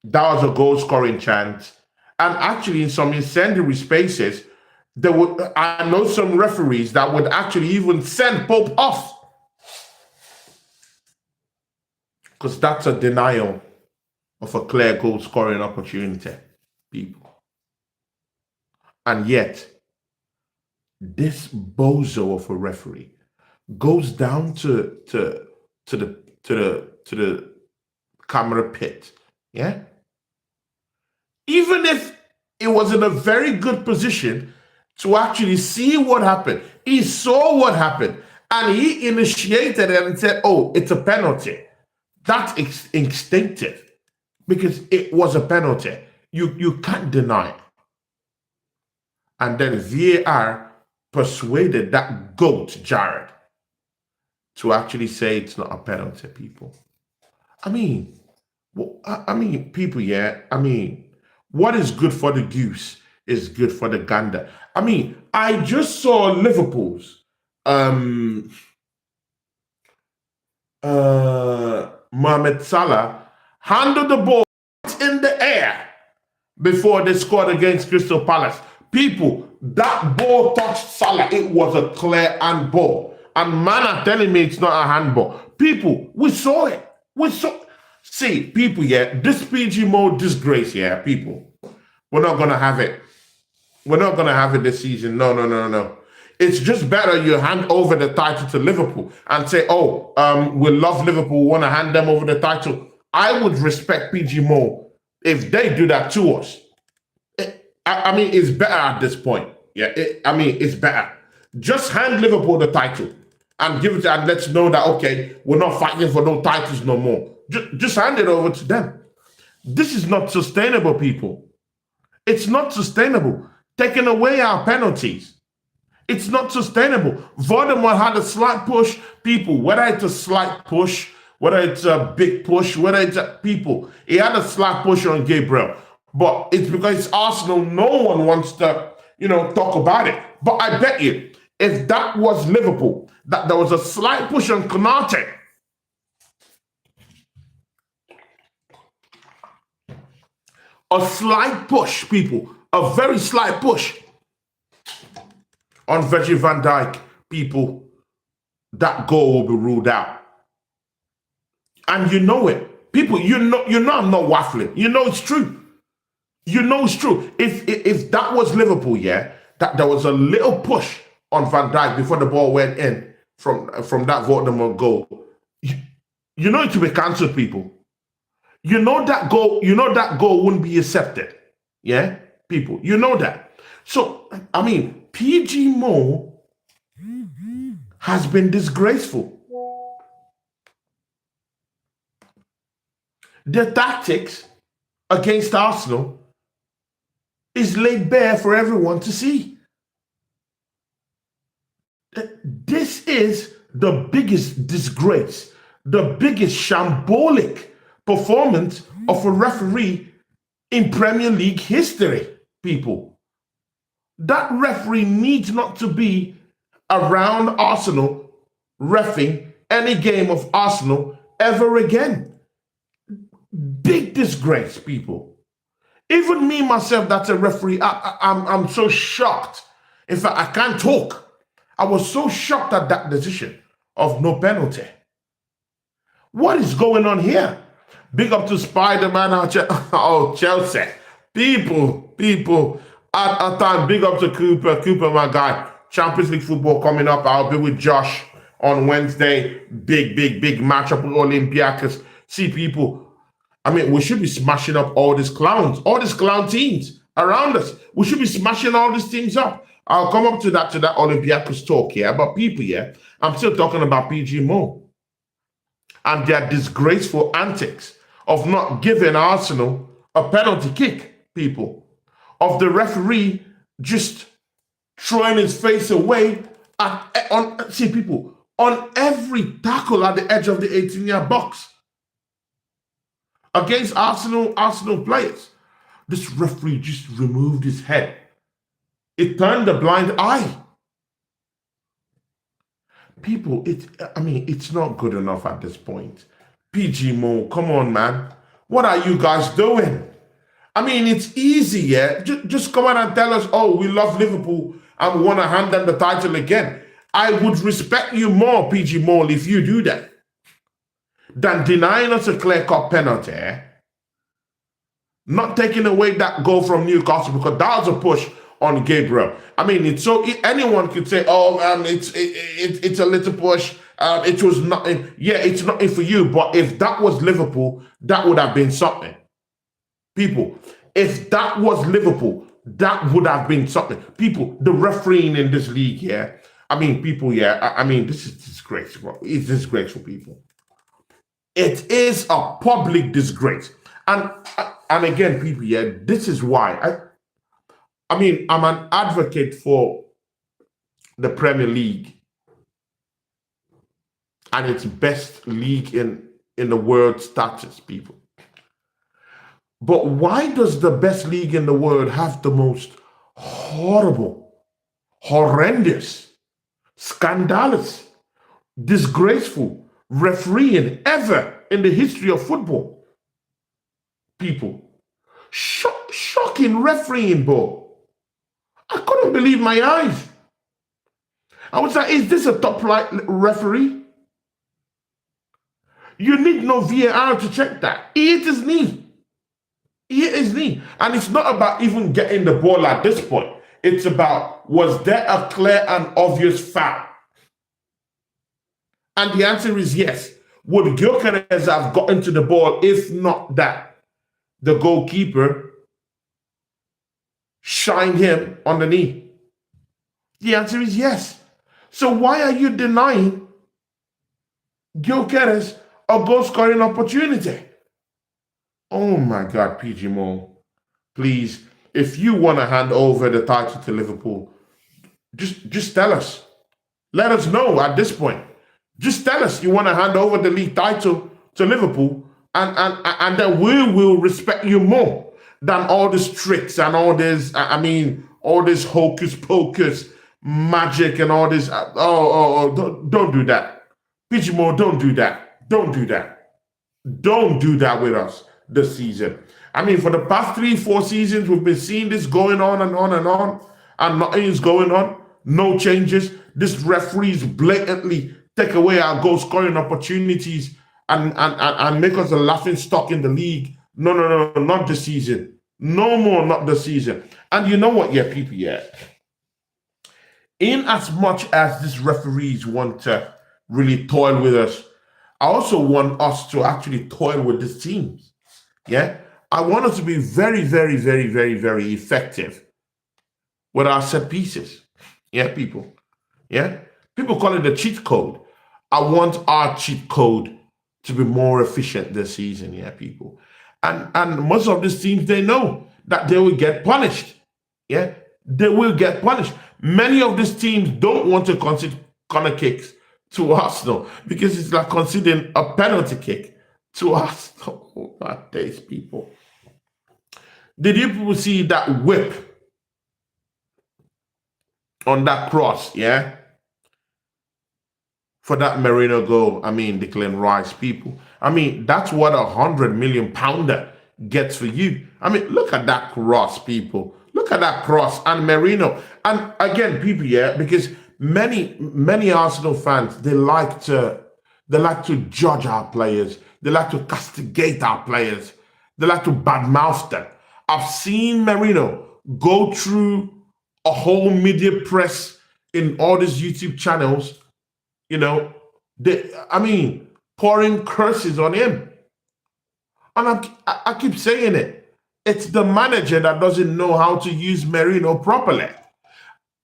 That was a goal scoring chance. And actually, in some incendiary spaces, I know some referees that would actually even send Pope off. Because that's a denial of a clear goal scoring opportunity, people. And yet, this bozo of a referee goes down to the camera pit. Yeah. Even if it was in a very good position to actually see what happened, he saw what happened and he initiated it and said, oh, it's a penalty. That's instinctive because it was a penalty. You can't deny it. And then VAR persuaded that goat, Jared, to actually say it's not a penalty, people. I mean, people, yeah. I mean, what is good for the goose is good for the gander. I mean, I just saw Liverpool's Mohamed Salah handle the ball in the air before they scored against Crystal Palace. People, that ball touched Salah. It was a clear handball. And man are telling me it's not a handball. People, we saw it. See, people, yeah, this PGMOL disgrace, yeah, people, we're not going to have it. We're not going to have it this season. No. It's just better you hand over the title to Liverpool and say, oh, we love Liverpool, we want to hand them over the title. I would respect PGMOL if they do that to us. I mean, it's better at this point. Yeah, it's better. Just hand Liverpool the title and give it and let's know that, okay, we're not fighting for no titles no more. Just hand it over to them. This is not sustainable, people. It's not sustainable. Taking away our penalties. It's not sustainable. Voldemort had a slight push. People, whether it's a slight push, whether it's a big push, whether it's a people, he had a slight push on Gabriel. But it's because it's Arsenal, no one wants to, talk about it. But I bet you, if that was Liverpool, that there was a slight push on Konate, a slight push, people, a very slight push on Virgil van Dijk, people, that goal will be ruled out. And you know it. People, you know I'm not waffling. You know it's true. You know it's true. If that was Liverpool, yeah, that there was a little push on Van Dijk before the ball went in from that Voldemort goal, you know it to be cancelled, people. You know that goal wouldn't be accepted. Yeah, people, you know that. So, I mean, PGMOL has been disgraceful. The tactics against Arsenal is laid bare for everyone to see. This is the biggest disgrace, the biggest shambolic performance of a referee in Premier League history, people. That referee needs not to be around Arsenal reffing any game of Arsenal ever again. Big disgrace, people. Even me, myself, that's a referee, I'm so shocked. In fact, I can't talk. I was so shocked at that decision of no penalty. What is going on here? Big up to Spider-Man, oh, Chelsea. People, at time, big up to Cooper, my guy. Champions League football coming up. I'll be with Josh on Wednesday. Big matchup with Olympiacos. See, people, I mean, we should be smashing up all these clowns, all these clown teams around us. We should be smashing all these teams up. I'll come up to that Olympiacos talk, yeah. But people, yeah, I'm still talking about PGMOL and their disgraceful antics of not giving Arsenal a penalty kick, people. Of the referee just throwing his face away on every tackle at the edge of the 18-yard box. Against Arsenal players. This referee just removed his head. It turned a blind eye. People, it's not good enough at this point. PGMOL, come on, man. What are you guys doing? I mean, it's easy, yeah? Just come out and tell us, oh, we love Liverpool and we want to hand them the title again. I would respect you more, PGMOL, if you do that, than denying us a clear-cut penalty, not taking away that goal from Newcastle because that was a push on Gabriel. I mean, it's so anyone could say, oh, it's a little push It was nothing. Yeah, it's nothing for you. But if that was Liverpool, that would have been something. People, if that was Liverpool, that would have been something. People, the refereeing in this league, yeah. I mean, people, yeah. I mean, this is disgraceful. It's disgraceful, people. It is a public disgrace. And again, people, yeah, this is why I mean, I'm an advocate for the Premier League and its best league in the world status, people. But why does the best league in the world have the most horrible, horrendous, scandalous, disgraceful refereeing ever in the history of football? People, shocking refereeing, bro. I couldn't believe my eyes. I was like, is this a top flight referee? You need no VAR to check that. He hit his knee. He hit his knee. And it's not about even getting the ball at this point. It's about, was there a clear and obvious foul? And the answer is yes. Would Gyökeres have gotten to the ball if not that the goalkeeper shined him on the knee? The answer is yes. So why are you denying Gyökeres a goal-scoring opportunity? Oh my God, PGMOL. Please, if you want to hand over the title to Liverpool, just tell us. Let us know at this point. Just tell us you want to hand over the league title to Liverpool, and then we will respect you more than all these tricks and all this, I mean, all this hocus pocus magic and all this. Don't do that. PGMOL, don't do that. Don't do that. Don't do that with us this season. I mean, for the past 3-4 seasons, we've been seeing this going on and on and on, and nothing is going on. No changes. This referees blatantly take away our goal scoring opportunities and make us a laughing stock in the league. No, not this season. No more, not this season. And you know what, yeah, people, yeah. In as much as these referees want to really toil with us, I also want us to actually toil with these teams. Yeah, I want us to be very, very, very, very, very effective with our set pieces. Yeah, people. Yeah, people call it the cheat code. I want our cheat code to be more efficient this season. Yeah, people. And most of these teams, they know that they will get punished. Yeah, they will get punished. Many of these teams don't want to concede corner kicks to Arsenal because it's like conceding a penalty kick to Arsenal. Oh, my days, people. Did you people see that whip on that cross? Yeah, for that Merino goal. I mean, Declan Rice, people. I mean, that's what £100 million gets for you. I mean, look at that cross, people. Look at that cross and Merino. And again, people, yeah, because many Arsenal fans, they like to judge our players. They like to castigate our players. They like to badmouth them. I've seen Merino go through a whole media press in all these YouTube channels, you know, pouring curses on him. And I keep saying it. It's the manager that doesn't know how to use Merino properly.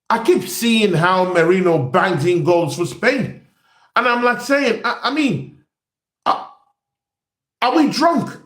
I keep seeing how Merino bangs in goals for Spain. And I'm like saying, are we drunk?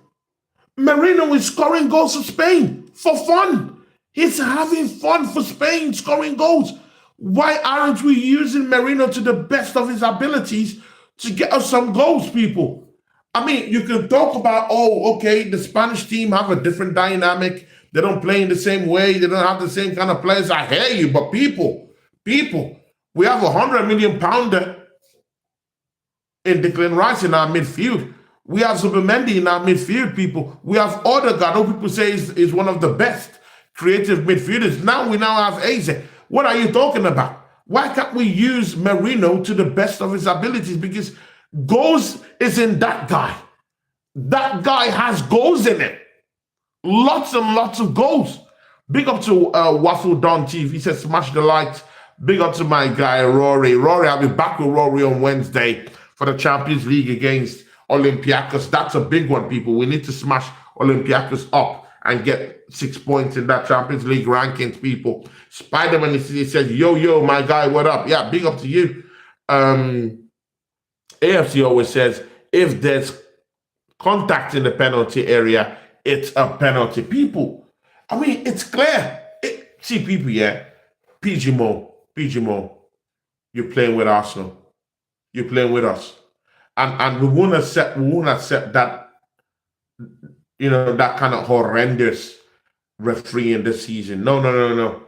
Merino is scoring goals for Spain for fun. He's having fun for Spain, scoring goals. Why aren't we using Merino to the best of his abilities to get us some goals, people? I mean, you can talk about, oh, okay, the Spanish team have a different dynamic. They don't play in the same way. They don't have the same kind of players. I hear you, but people, we have £100 million in Declan Rice in our midfield. We have Zubimendi in our midfield, people. We have Odegaard, who people say is one of the best creative midfielders. Now we have Eze. What are you talking about? Why can't we use Merino to the best of his abilities? Because goals is in that guy. That guy has goals in it. Lots and lots of goals. Big up to Waffle Don TV. He says, smash the likes, Big up to my guy, Rory. Rory, I'll be back with Rory on Wednesday for the Champions League against Olympiacos. That's a big one, people. We need to smash Olympiacos up and get 6 points in that Champions League rankings, people. Spider-Man he says, yo, my guy, what up? Yeah, big up to you. AFC always says, if there's contact in the penalty area, it's a penalty. People, I mean, it's clear. See, people, yeah, PGMOL, you're playing with Arsenal. You're playing with us. And we won't accept that, that kind of horrendous refereeing this season. No.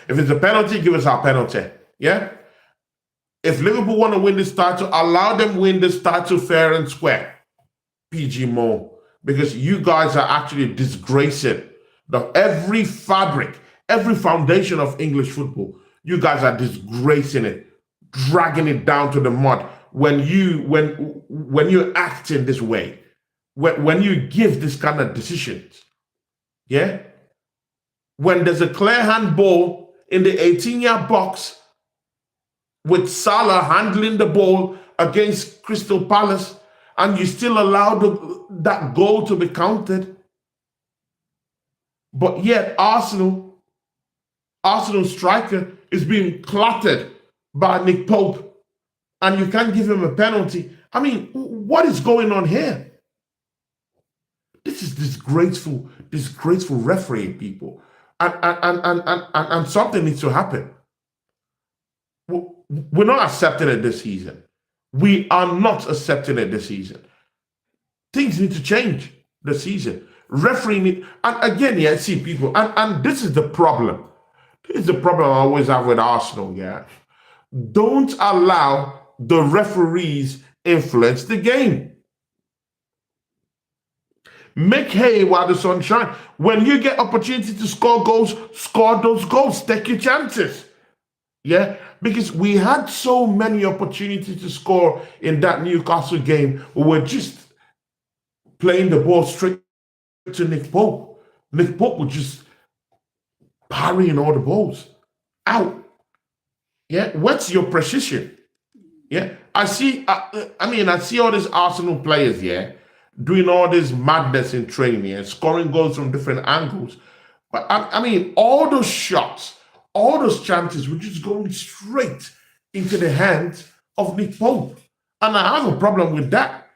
If it's a penalty, give us our penalty. Yeah? If Liverpool want to win this title, allow them win this title fair and square. PGMOL. Because you guys are actually disgracing every fabric, every foundation of English football. You guys are disgracing it, dragging it down to the mud. When you act in this way, when you give this kind of decisions, yeah? When there's a clear handball in the 18-yard box with Salah handling the ball against Crystal Palace, and you still allow that goal to be counted, but yet Arsenal striker is being clattered by Nick Pope, and you can't give him a penalty. I mean, what is going on here? This is disgraceful refereeing, people. And something needs to happen. We're not accepting it this season. We are not accepting it this season. Things need to change this season. Refereeing, and again, yeah, see, people, and this is the problem. This is the problem I always have with Arsenal, yeah. Don't allow the referees influence the game. Make hay while the sun shines. When you get opportunity to score goals, score those goals. Take your chances. Yeah, because we had so many opportunities to score in that Newcastle game. We were just playing the ball straight to Nick Pope. Nick Pope was just parrying all the balls out. Yeah, what's your precision? Yeah, I see all these Arsenal players, yeah, doing all this madness in training and scoring goals from different angles. But I mean, all those shots, all those chances were just going straight into the hands of Nick Pope. And I have a problem with that,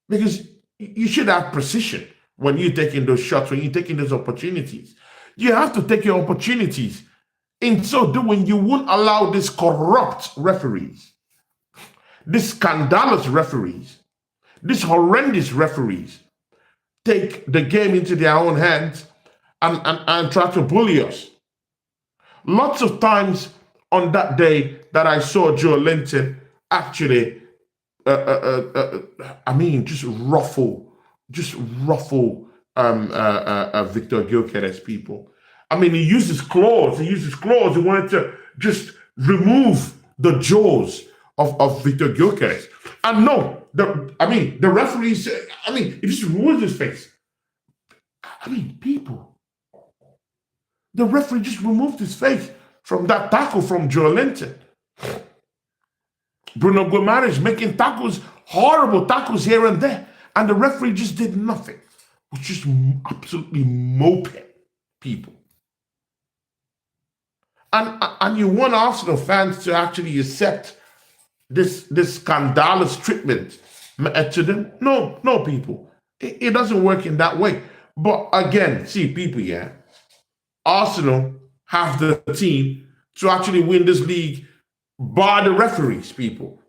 because you should have precision when you're taking those shots, when you're taking those opportunities. You have to take your opportunities. In so doing, you won't allow these corrupt referees, these scandalous referees, these horrendous referees take the game into their own hands and try to bully us. Lots of times on that day that I saw Joe Linton actually, just ruffle Victor Gyökeres, people. I mean, he uses claws. He wanted to just remove the jaws of Victor Gyökeres. And no, the referees, he just removed his face. People, the referee just removed his face from that tackle from Joe Linton. Bruno Guimaraes making tackles, horrible tackles here and there, and the referee just did nothing. Was just absolutely moping people. And you want Arsenal fans to actually accept this scandalous treatment to them? No, people. It doesn't work in that way. But again, see, people, yeah, Arsenal have the team to actually win this league by the referees, people.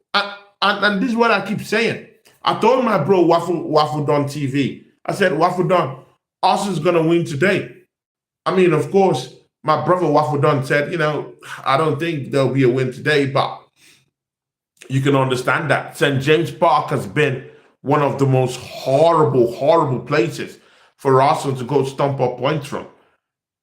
And this is what I keep saying. I told my bro Waffle Don TV, I said, Waffle Don, Arsenal's going to win today. Of course, my brother Waffle Don said, I don't think there'll be a win today, but you can understand that. St. James Park has been one of the most horrible places for Arsenal to go stomp up points from.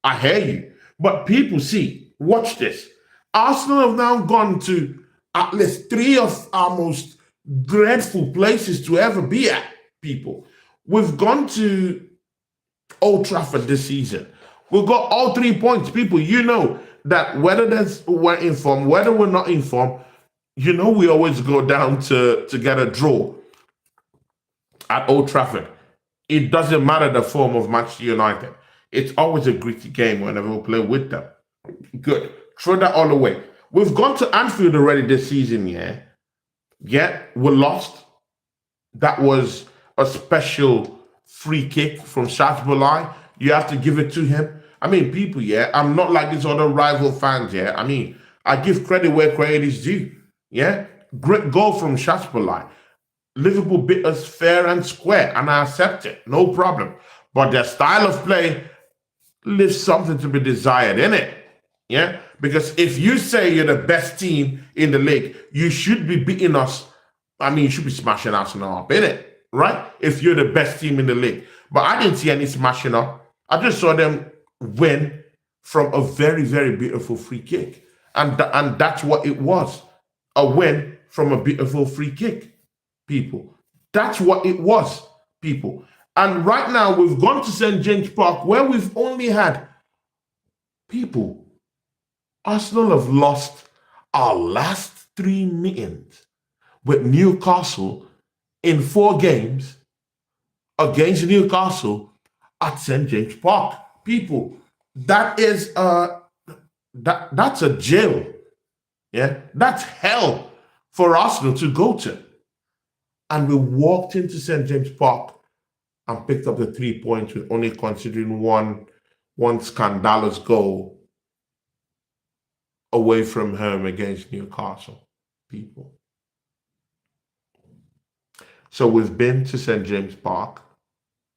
I hear you. But people, see, watch this. Arsenal have now gone to at least 3 of our most dreadful places to ever be at, people. We've gone to Old Trafford this season. We've got all 3 points, people. that whether we're informed, whether we're not informed, we always go down to get a draw at Old Trafford. It doesn't matter the form of Manchester United. It's always a gritty game whenever we play with them. Good. Throw that all away. We've gone to Anfield already this season, yeah? Yeah, we lost. That was a special free kick from Saliba. You have to give it to him. I mean, people, yeah, I'm not like these other rival fans, yeah? I mean, I give credit where credit is due, yeah? Great goal from Saliba. Liverpool beat us fair and square, and I accept it, no problem. But their style of play leaves something to be desired, innit? Yeah? Because if you say you're the best team in the league, you should be beating us. I mean, you should be smashing Arsenal up, innit? Right? If you're the best team in the league. But I didn't see any smashing up. I just saw them win from a very, very beautiful free kick. And that's what it was. A win from a beautiful free kick. People. That's what it was, people. And right now, we've gone to St. James Park where we've only had people. Arsenal have lost our last 3 meetings with Newcastle in 4 games against Newcastle at St. James Park. People, that is that's a jail. Yeah, that's hell for Arsenal to go to. And we walked into St. James Park and picked up the 3 points with only considering one scandalous goal away from home against Newcastle, people. So we've been to St. James Park,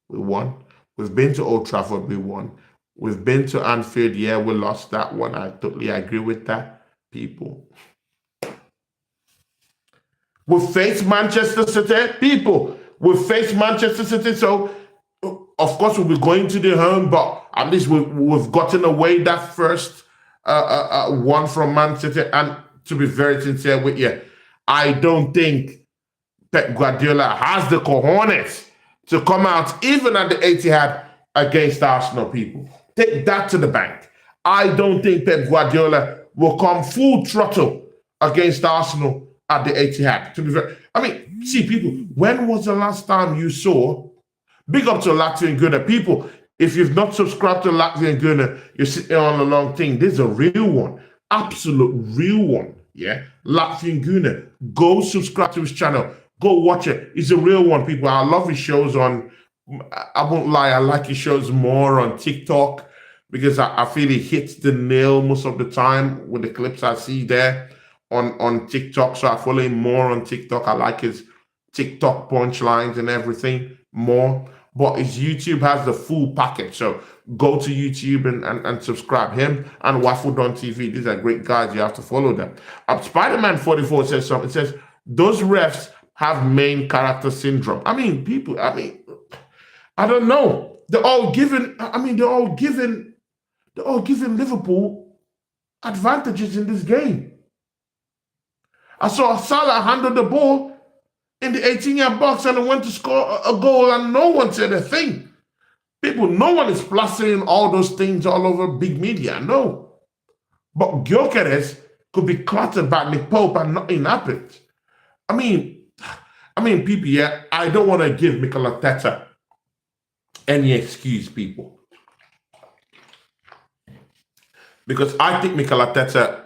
we won. We've been to Old Trafford, we won. We've been to Anfield, yeah, we lost that one. I totally agree with that, people. We faced Manchester City, people. We faced Manchester City, so of course we'll be going to the home, but at least we've gotten away that first one from Man City. And to be very sincere with you, I don't think Pep Guardiola has the cojones to come out even at the Etihad against Arsenal, people. Take that to the bank. I don't think Pep Guardiola will come full throttle against Arsenal at the Etihad. To be very, I mean, see, people, when was the last time you saw, big up to Latvian Gunner, people, if you've not subscribed to Latvian Gunner, you're sitting on the long thing. This is a real one, absolute real one, yeah? Latvian Gunner, go subscribe to his channel, go watch it. It's a real one, people. I love his shows on, I won't lie, I like his shows more on TikTok because I feel he hits the nail most of the time with the clips I see there on TikTok. So I follow him more on TikTok. I like his TikTok punchlines and everything more. But his YouTube has the full package. So go to YouTube and subscribe. Him and Waffle Don TV. These are great guys. You have to follow them. Spider-Man 44 says something. It says, those refs have main character syndrome. I mean, people, I don't know. They're all giving Liverpool advantages in this game. I saw Salah handle the ball in the 18-yard box and went to score a goal and no one said a thing. People, no one is plastering all those things all over big media, no. But Gyökeres could be cluttered by Nick Pope and nothing happened. I mean, people, yeah, I don't want to give Mikel Arteta any excuse, people. Because I think Mikel Arteta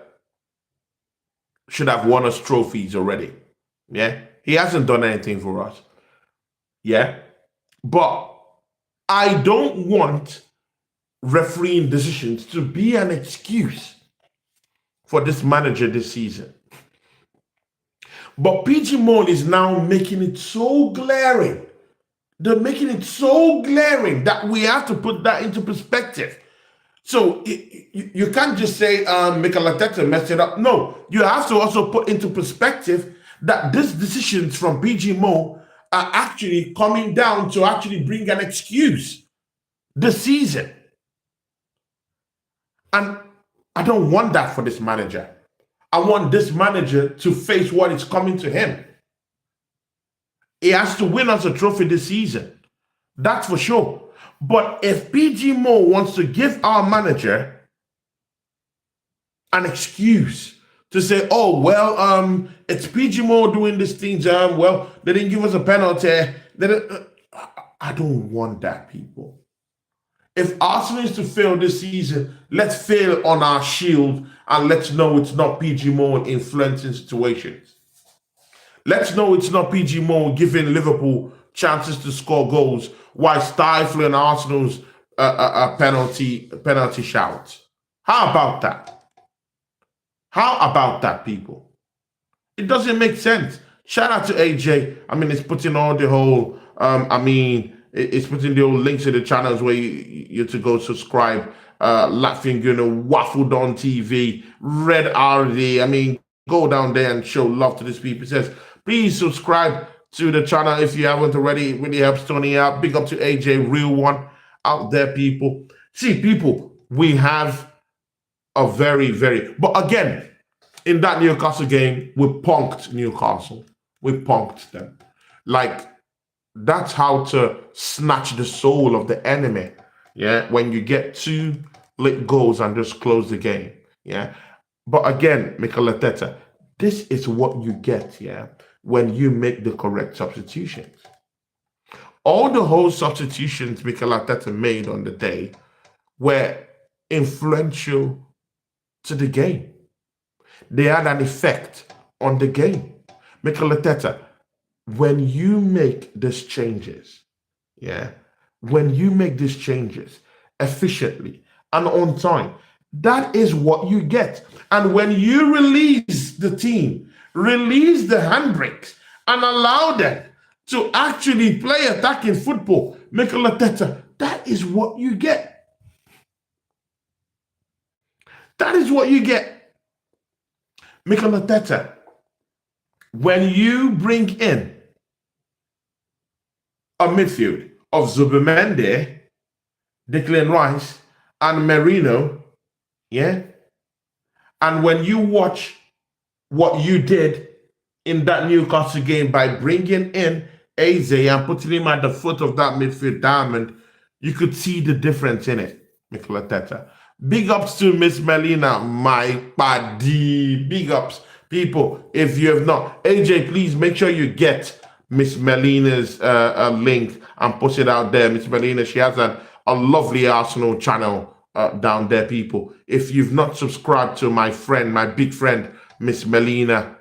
should have won us trophies already. Yeah? He hasn't done anything for us. Yeah? But I don't want refereeing decisions to be an excuse for this manager this season. But PGMOL is now making it so glaring. They're making it so glaring that we have to put that into perspective. So you can't just say Mikel Arteta messed it up. No, you have to also put into perspective that these decisions from PGMOL are actually coming down to actually bring an excuse this season. And I don't want that for this manager. I want this manager to face what is coming to him. He has to win us a trophy this season. That's for sure. But if PGMOL wants to give our manager an excuse to say, oh, well, it's PGMOL doing this thing, well, they didn't give us a penalty. I don't want that, people. If Arsenal is to fail this season, let's fail on our shield and let's know it's not PGMOL influencing situations. Let's know it's not PGMOL giving Liverpool chances to score goals while stifling Arsenal's penalty shouts. How about that? How about that, people? It doesn't make sense. Shout out to AJ. I mean, it's putting all the whole, it's putting the old links to the channels where you to go subscribe. Latvian Gunner, Waffled on TV, Red RD. I mean, go down there and show love to these people. It says, please subscribe to the channel if you haven't already. It really helps Tony out. Big up to AJ, real one out there, people. See, people, we have a but again, in that Newcastle game, we punked Newcastle. We punked them. Like, that's how to snatch the soul of the enemy. Yeah, when you get 2 late goals and just close the game. Yeah, but again, Mikel Arteta, this is what you get. Yeah, when you make the correct substitutions. All the whole substitutions Mikel Arteta made on the day were influential to the game. They had an effect on the game. Mikel Arteta, when you make these changes, yeah, when you make these changes efficiently and on time, that is what you get. And when you release the team, release the handbrakes, and allow them to actually play attacking football, Mikel Arteta, that is what you get. That is what you get. Mikel Arteta, when you bring in a midfield of Zubimendi, Declan Rice, and Merino, yeah? And when you watch what you did in that Newcastle game by bringing in Eze and putting him at the foot of that midfield diamond, you could see the difference in it, Mikel Arteta. Big ups to Miss Melina, my buddy. Big ups, people. If you have not, AJ, please make sure you get Miss Melina's link and post it out there. Miss Melina, she has a lovely Arsenal channel down there, people. If you've not subscribed to my friend, my big friend, Miss Melina,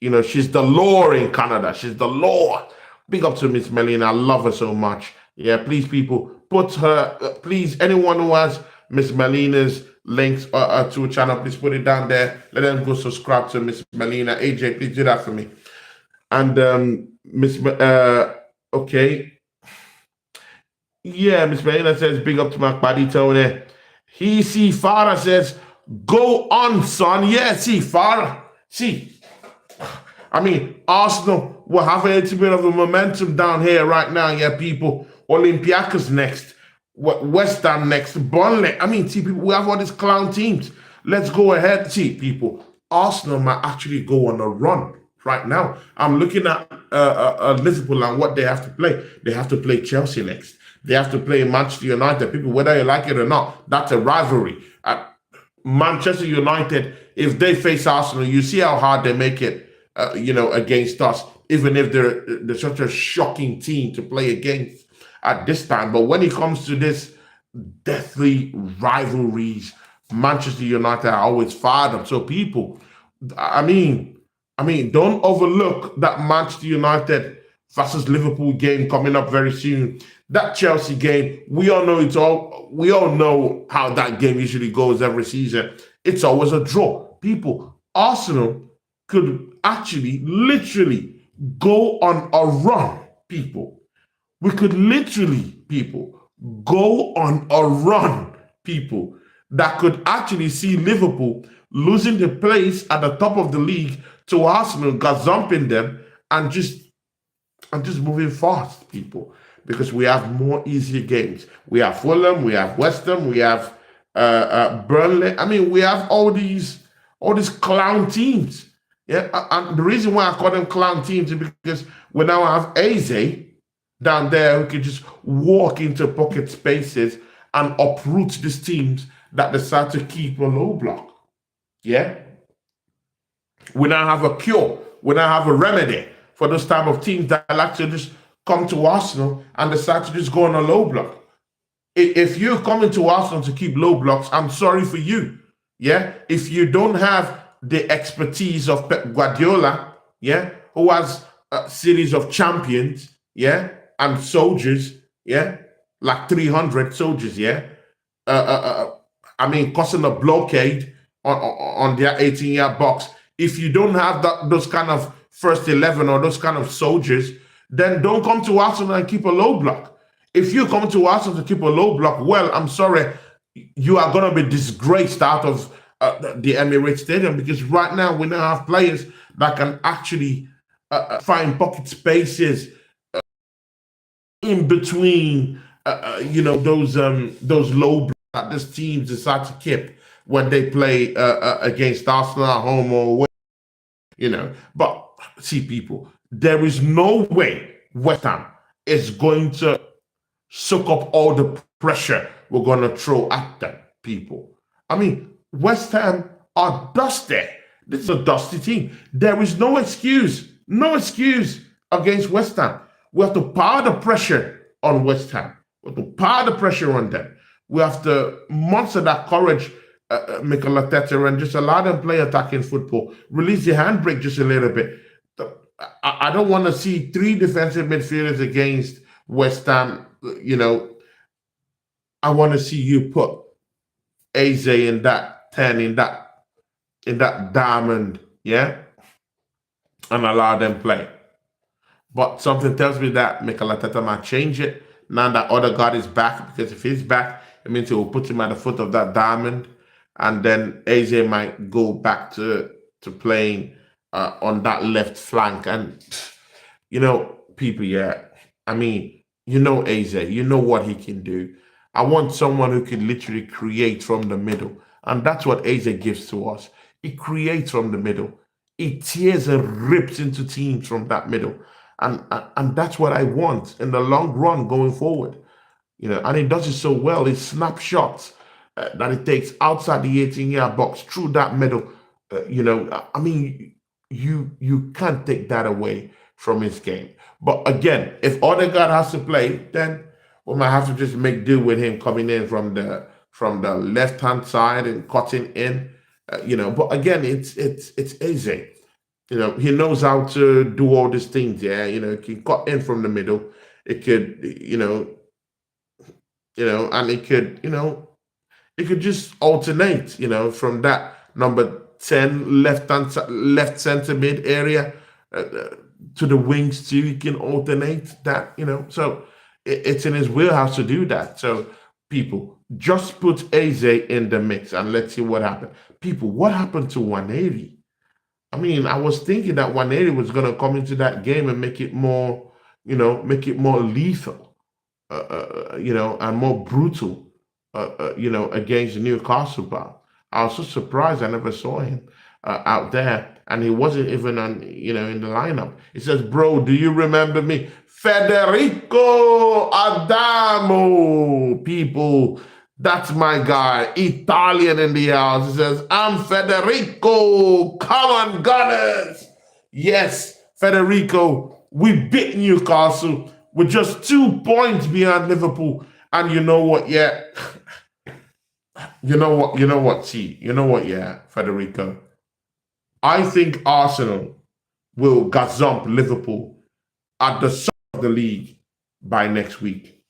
you know, she's the law in Canada. She's the law. Big up to Miss Melina. I love her so much. Yeah, please, people, put her, please, anyone who has Miss Melina's links to a channel, please put it down there. Let them go subscribe to Miss Melina. AJ, please do that for me. And okay. Yeah, Miss Melina says, big up to my buddy Tony. He see Farah says, go on, son. Yeah, see, Farah. See, I mean, Arsenal will have a little bit of a momentum down here right now. Yeah, people. Olympiacos next. West Ham next. Burnley. I mean, see, people, we have all these clown teams. Let's go ahead. See, people, Arsenal might actually go on a run right now. I'm looking at Liverpool and what they have to play. They have to play Chelsea next. They have to play Manchester United. People, whether you like it or not, that's a rivalry. Manchester United, if they face Arsenal, you see how hard they make it, against us, even if they're such a shocking team to play against at this time. But when it comes to this deathly rivalries, Manchester United are always fired up. So people, I mean, don't overlook that Manchester United versus Liverpool game coming up very soon. That Chelsea game, we all know how that game usually goes every season. It's always a draw. People, Arsenal could actually literally go on a run, people. We could literally, people, go on a run, people, that could actually see Liverpool losing the place at the top of the league to Arsenal, gazumping them, and just moving fast, people, because we have more easier games. We have Fulham, we have West Ham, we have Burnley. I mean, we have all these clown teams. Yeah, and the reason why I call them clown teams is because we now have Eze down there who can just walk into pocket spaces and uproot these teams that decide to keep a low block. Yeah, we now have a cure. We now have a remedy for those type of teams that like to just come to Arsenal and decide to just go on a low block. If you're coming to Arsenal to keep low blocks, I'm sorry for you. Yeah, if you don't have the expertise of Pep Guardiola, yeah, who has a series of champions, yeah, and soldiers, yeah, like 300 soldiers, yeah. Uh, uh, uh, I mean, causing a blockade on their 18-yard box. If you don't have those kind of first 11 or those kind of soldiers, then don't come to Arsenal and keep a low block. If you come to Arsenal to keep a low block, well, I'm sorry, you are going to be disgraced out of the Emirates Stadium, because right now we now have players that can actually find pocket spaces in between, those low blocks that this team decide to keep when they play against Arsenal at home or away, But see, people, there is no way West Ham is going to soak up all the pressure we're going to throw at them, people. I mean, West Ham are dusty. This is a dusty team. There is no excuse against West Ham. We have to power the pressure on West Ham. We have to power the pressure on them. We have to muster that courage, Mikel Arteta, and just allow them play attacking football. Release the handbrake just a little bit. I don't want to see three defensive midfielders against West Ham. I want to see you put Eze in that 10, in that diamond, yeah, and allow them play. But something tells me that Mikel Arteta might change it now that Odegaard is back, because if he's back, it means he will put him at the foot of that diamond, and then Eze might go back to playing on that left flank. And people, yeah, I mean, Eze, you know what he can do. I want someone who can literally create from the middle, and that's what Eze gives to us. He creates from the middle. He tears and rips into teams from that middle. And that's what I want in the long run going forward. And he does it so well. His snapshots that he takes outside the 18-yard box through that middle. I mean, you can't take that away from his game. But again, if Odegaard has to play, then we might have to just make do with him coming in from the left-hand side and cutting in. But again, it's Eze. He knows how to do all these things. Yeah, he can cut in from the middle. It could, and it could just alternate, from that number 10 left center mid area to the wings too. He can alternate that, So it's in his wheelhouse to do that. So people, just put Eze in the mix and let's see what happens. People, what happened to 180? I mean, I was thinking that 180 was going to come into that game and make it more, lethal, and more brutal, against Newcastle. But I was so surprised I never saw him out there, and he wasn't even on, in the lineup. He says, "Bro, do you remember me? Federico Adamo, people." That's my guy, Italian in the house. He says, "I'm Federico. Come on, Gunners." Yes, Federico, we beat Newcastle with just 2 points behind Liverpool. And you know what? Yeah. Yeah, Federico. I think Arsenal will gazump Liverpool at the top of the league by next week.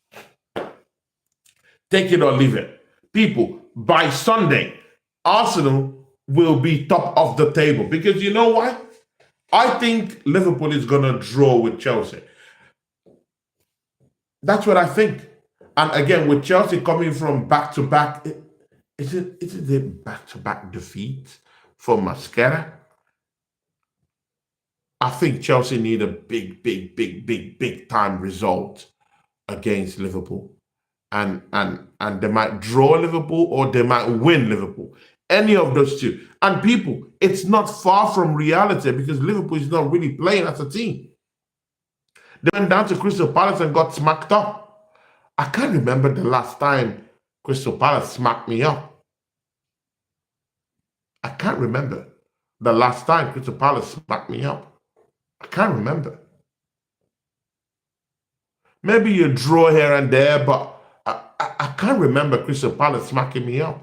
Take it or leave it. People, by Sunday, Arsenal will be top of the table. Because you know why? I think Liverpool is going to draw with Chelsea. That's what I think. And again, with Chelsea coming from back-to-back, is it a back-to-back defeat for Mascara? I think Chelsea need a big time result against Liverpool. And they might draw Liverpool or they might win Liverpool. Any of those two. And people, it's not far from reality because Liverpool is not really playing as a team. They went down to Crystal Palace and got smacked up. I can't remember the last time Crystal Palace smacked me up. I can't remember the last time Crystal Palace smacked me up. I can't remember. Maybe you draw here and there, but I can't remember Crystal Palace smacking me up,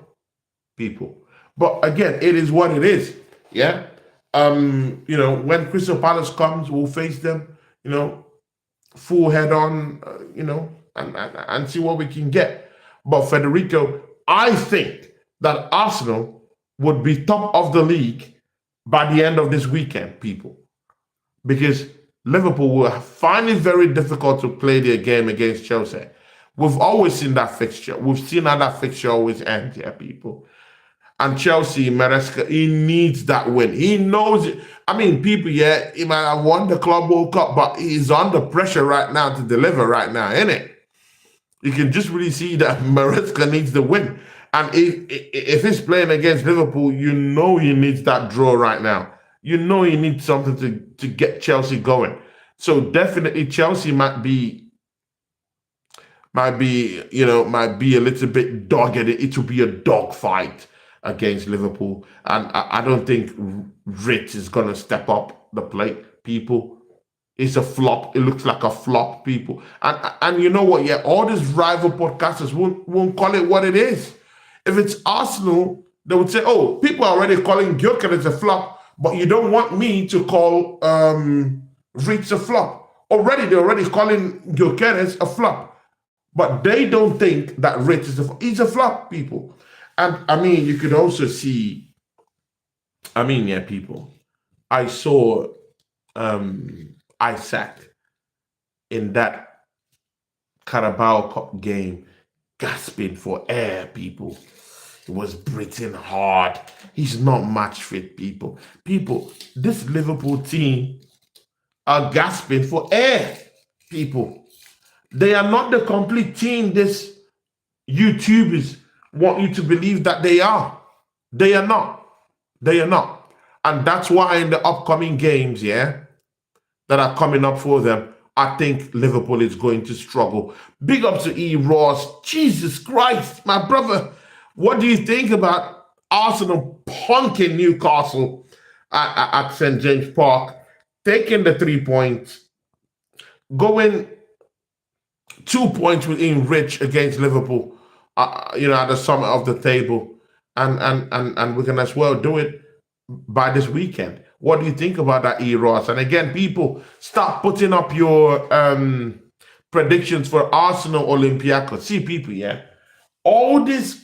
people. But again, it is what it is. Yeah. When Crystal Palace comes, we'll face them, full head on, and see what we can get. But Federico, I think that Arsenal would be top of the league by the end of this weekend, people. Because Liverpool will find it very difficult to play their game against Chelsea. We've always seen that fixture. We've seen how that fixture always ends, people. And Chelsea, Maresca, he needs that win. He knows it. I mean, people, he might have won the Club World Cup, but he's under pressure right now to deliver right now, isn't it? You can just really see that Maresca needs the win. And if he's playing against Liverpool, he needs that draw right now. He needs something to get Chelsea going. So definitely Chelsea might be a little bit dogged. It will be a dog fight against Liverpool. And I don't think Rich is going to step up the plate, people. It's a flop. It looks like a flop, people. And you know what? Yeah, all these rival podcasters won't call it what it is. If it's Arsenal, they would say, oh, people are already calling Gyökeres a flop, but you don't want me to call Rich a flop. They're already calling Gyökeres a flop. But they don't think that Rich is he's a flop, people. And I mean, you could also see, people, I saw Isaac in that Carabao Cup game gasping for air, people. He was breathing hard. He's not match fit, people. People, this Liverpool team are gasping for air, people. They are not the complete team this YouTubers want you to believe that they are. They are not. They are not. And that's why in the upcoming games, that are coming up for them, I think Liverpool is going to struggle. Big up to E. Ross. Jesus Christ, my brother. What do you think about Arsenal punking Newcastle at St. James Park, taking the 3 points, going 2 points within reach against Liverpool, at the summit of the table, and we can as well do it by this weekend? What do you think about that, E. Ross? And again, people, start putting up your predictions for Arsenal Olympiacos. See, people, all this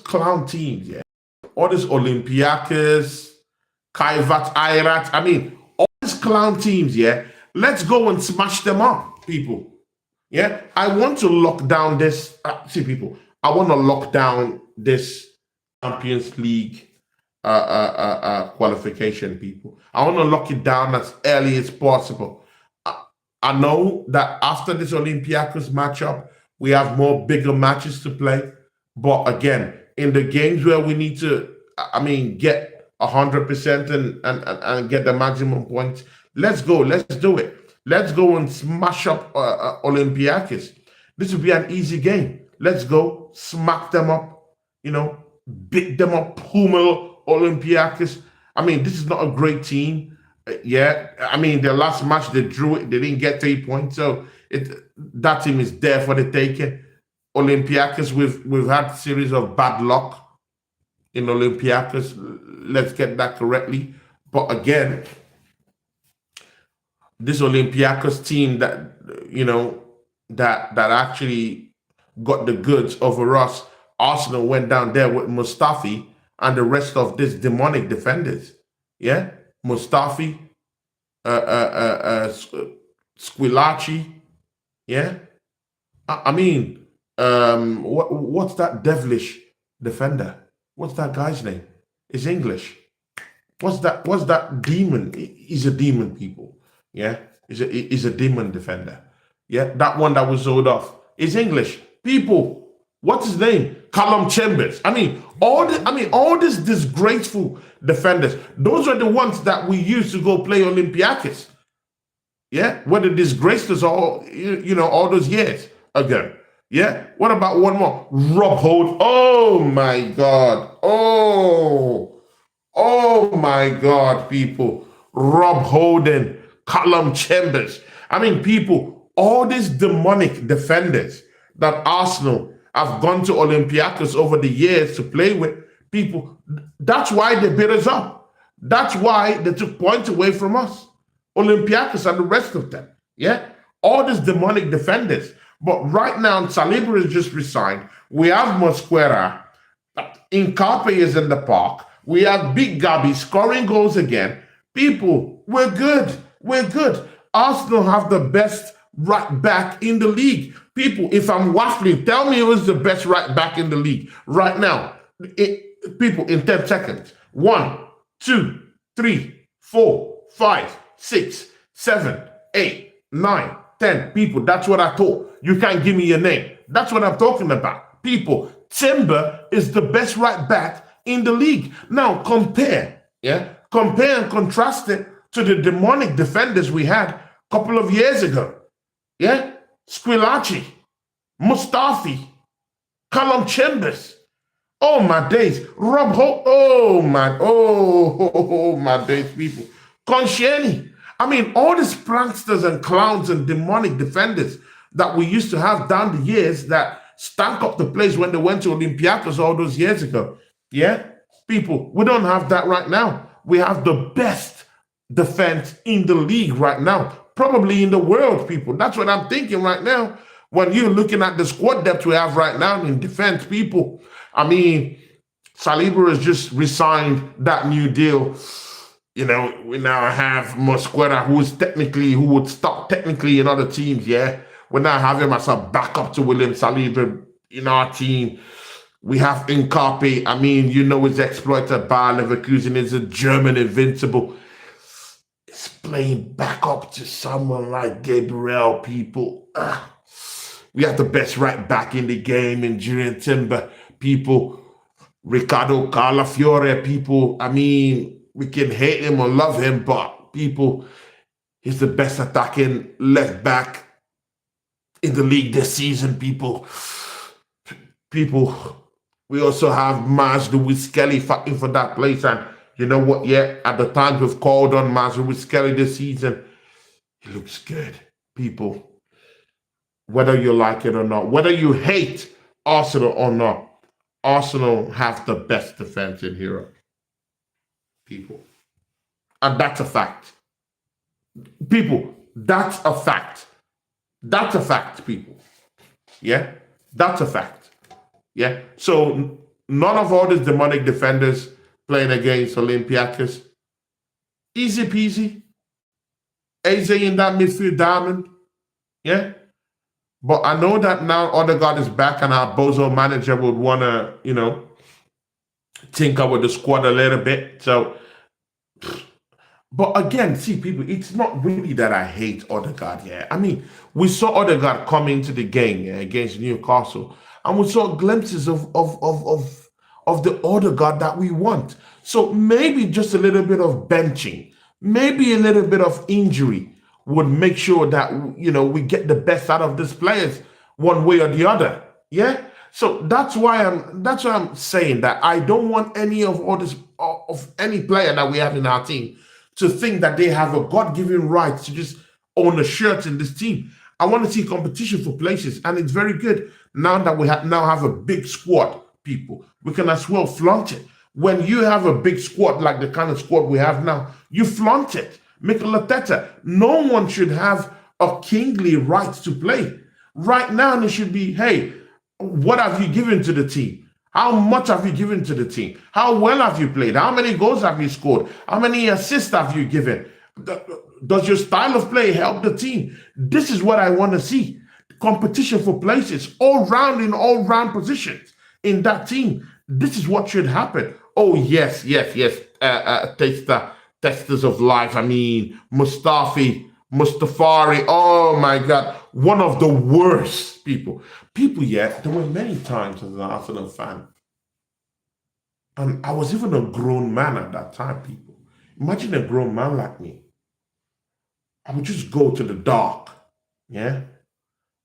clown teams, all this Olympiacos, Kaivat, Ayrat, all these clown teams, let's go and smash them up, people. I want to lock down this, I want to lock down this Champions League qualification, people. I want to lock it down as early as possible. I know that after this Olympiacos matchup, we have more bigger matches to play. But again, in the games where we need to, get 100% and get the maximum points, let's go. Let's do it. Let's go and smash up Olympiacos. This will be an easy game. Let's go, smack them up, beat them up, pummel Olympiacos. This is not a great team. Their last match, they drew it. They didn't get 3 points. So that team is there for the taking. Olympiacos, we've had a series of bad luck in Olympiacos. Let's get that correctly. But again, this Olympiacos team that, that actually got the goods over us. Arsenal went down there with Mustafi and the rest of these demonic defenders. Mustafi, Squillaci, what's that devilish defender? What's that guy's name? It's English. What's that demon? He's a demon, people. He's a demon defender. That one that was sold off. It's English. People, what's his name? Callum Chambers. All these disgraceful defenders. Those are the ones that we used to go play Olympiacos. When they disgraced us all those years ago. Yeah. What about one more? Rob Hold. Oh my God. Oh my God, people. Rob Holden, Callum Chambers. I mean, people, all these demonic defenders that Arsenal have gone to Olympiacos over the years to play with, people, that's why they beat us up. That's why they took points away from us. Olympiacos and the rest of them. Yeah? All these demonic defenders. But right now, Saliba has just resigned. We have Mosquera. Incape is in the park. We have Big Gabby scoring goals again. People, we're good. We're good. Arsenal have the best right back in the league. People, if I'm waffling, tell me who's the best right back in the league right now. People, in 10 seconds. 1, 2, 3, 4, 5, 6, 7, 8, 9, 10. People, that's what I thought. You can't give me your name. That's what I'm talking about. People, Timber is the best right back in the league. Now compare and contrast it to the demonic defenders we had a couple of years ago. Yeah, Squillaci, Mustafi, Callum Chambers. Oh my days, Rob Holt. Oh my days, people. Conscieni. I mean, all these pranksters and clowns and demonic defenders that we used to have down the years that stank up the place when they went to Olympiacos all those years ago. Yeah? People, we don't have that right now. We have the best defense in the league right now, probably in the world, people. That's what I'm thinking right now. When you're looking at the squad depth we have right now in defense, people, I mean, Saliba has just resigned that new deal. You know, we now have Mosquera, who would start technically in other teams, yeah? We now have him as a backup to William Saliba in our team. We have Incape. I mean, you know, he's exploited by Leverkusen. He's a German invincible. It's playing back up to someone like Gabriel, people. We have the best right back in the game in Julian Timber, people. Ricardo Calafiore, people. I mean, we can hate him or love him, but people, he's the best attacking left back in the league this season, people. We also have Maz Lewis Kelly fighting for that place. And you know what? Yeah, at the time we've called on Maz Lewis Kelly this season, he looks good, people. Whether you like it or not, whether you hate Arsenal or not, Arsenal have the best defense in Europe, people. And that's a fact. People, that's a fact. That's a fact, people. Yeah? That's a fact. Yeah? So none of all these demonic defenders playing against Olympiacos. Easy peasy. Eze in that midfield diamond. Yeah? But I know that now Odegaard is back and our bozo manager would want to, you know, tinker with the squad a little bit. So, but again, see, people, it's not really that I hate Odegaard. Yeah, I mean, we saw Odegaard come into the game against Newcastle, and we saw glimpses of the Odegaard that we want. So maybe just a little bit of benching, maybe a little bit of injury would make sure that, you know, we get the best out of these players one way or the other. Yeah. So that's why I'm saying that I don't want any of all this of any player that we have in our team to think that they have a God-given right to just own a shirt in this team. I want to see competition for places, and it's very good now that we now have a big squad. People, we can as well flaunt it. When you have a big squad like the kind of squad we have now, you flaunt it. Mikel Arteta, no one should have a kingly right to play. Right now, it should be, hey, what have you given to the team? How much have you given to the team? How well have you played? How many goals have you scored? How many assists have you given? Does your style of play help the team? This is what I want to see. Competition for places, all round positions in that team. This is what should happen. Oh, yes. Testers of life. I mean, Mustafari. Oh my God. One of the worst people. Yeah, there were many times as an Arsenal fan. And I was even a grown man at that time, people. Imagine a grown man like me. I would just go to the dark. Yeah.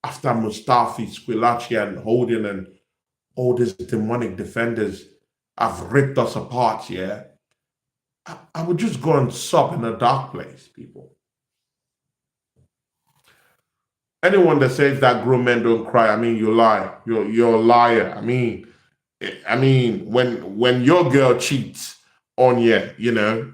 after Mustafi, Squillaci, and Holding, and all these demonic defenders have ripped us apart, yeah, I would just go and sob in a dark place, people. Anyone that says that grown men don't cry, I mean, you lie. You're a liar. When your girl cheats on you, you know,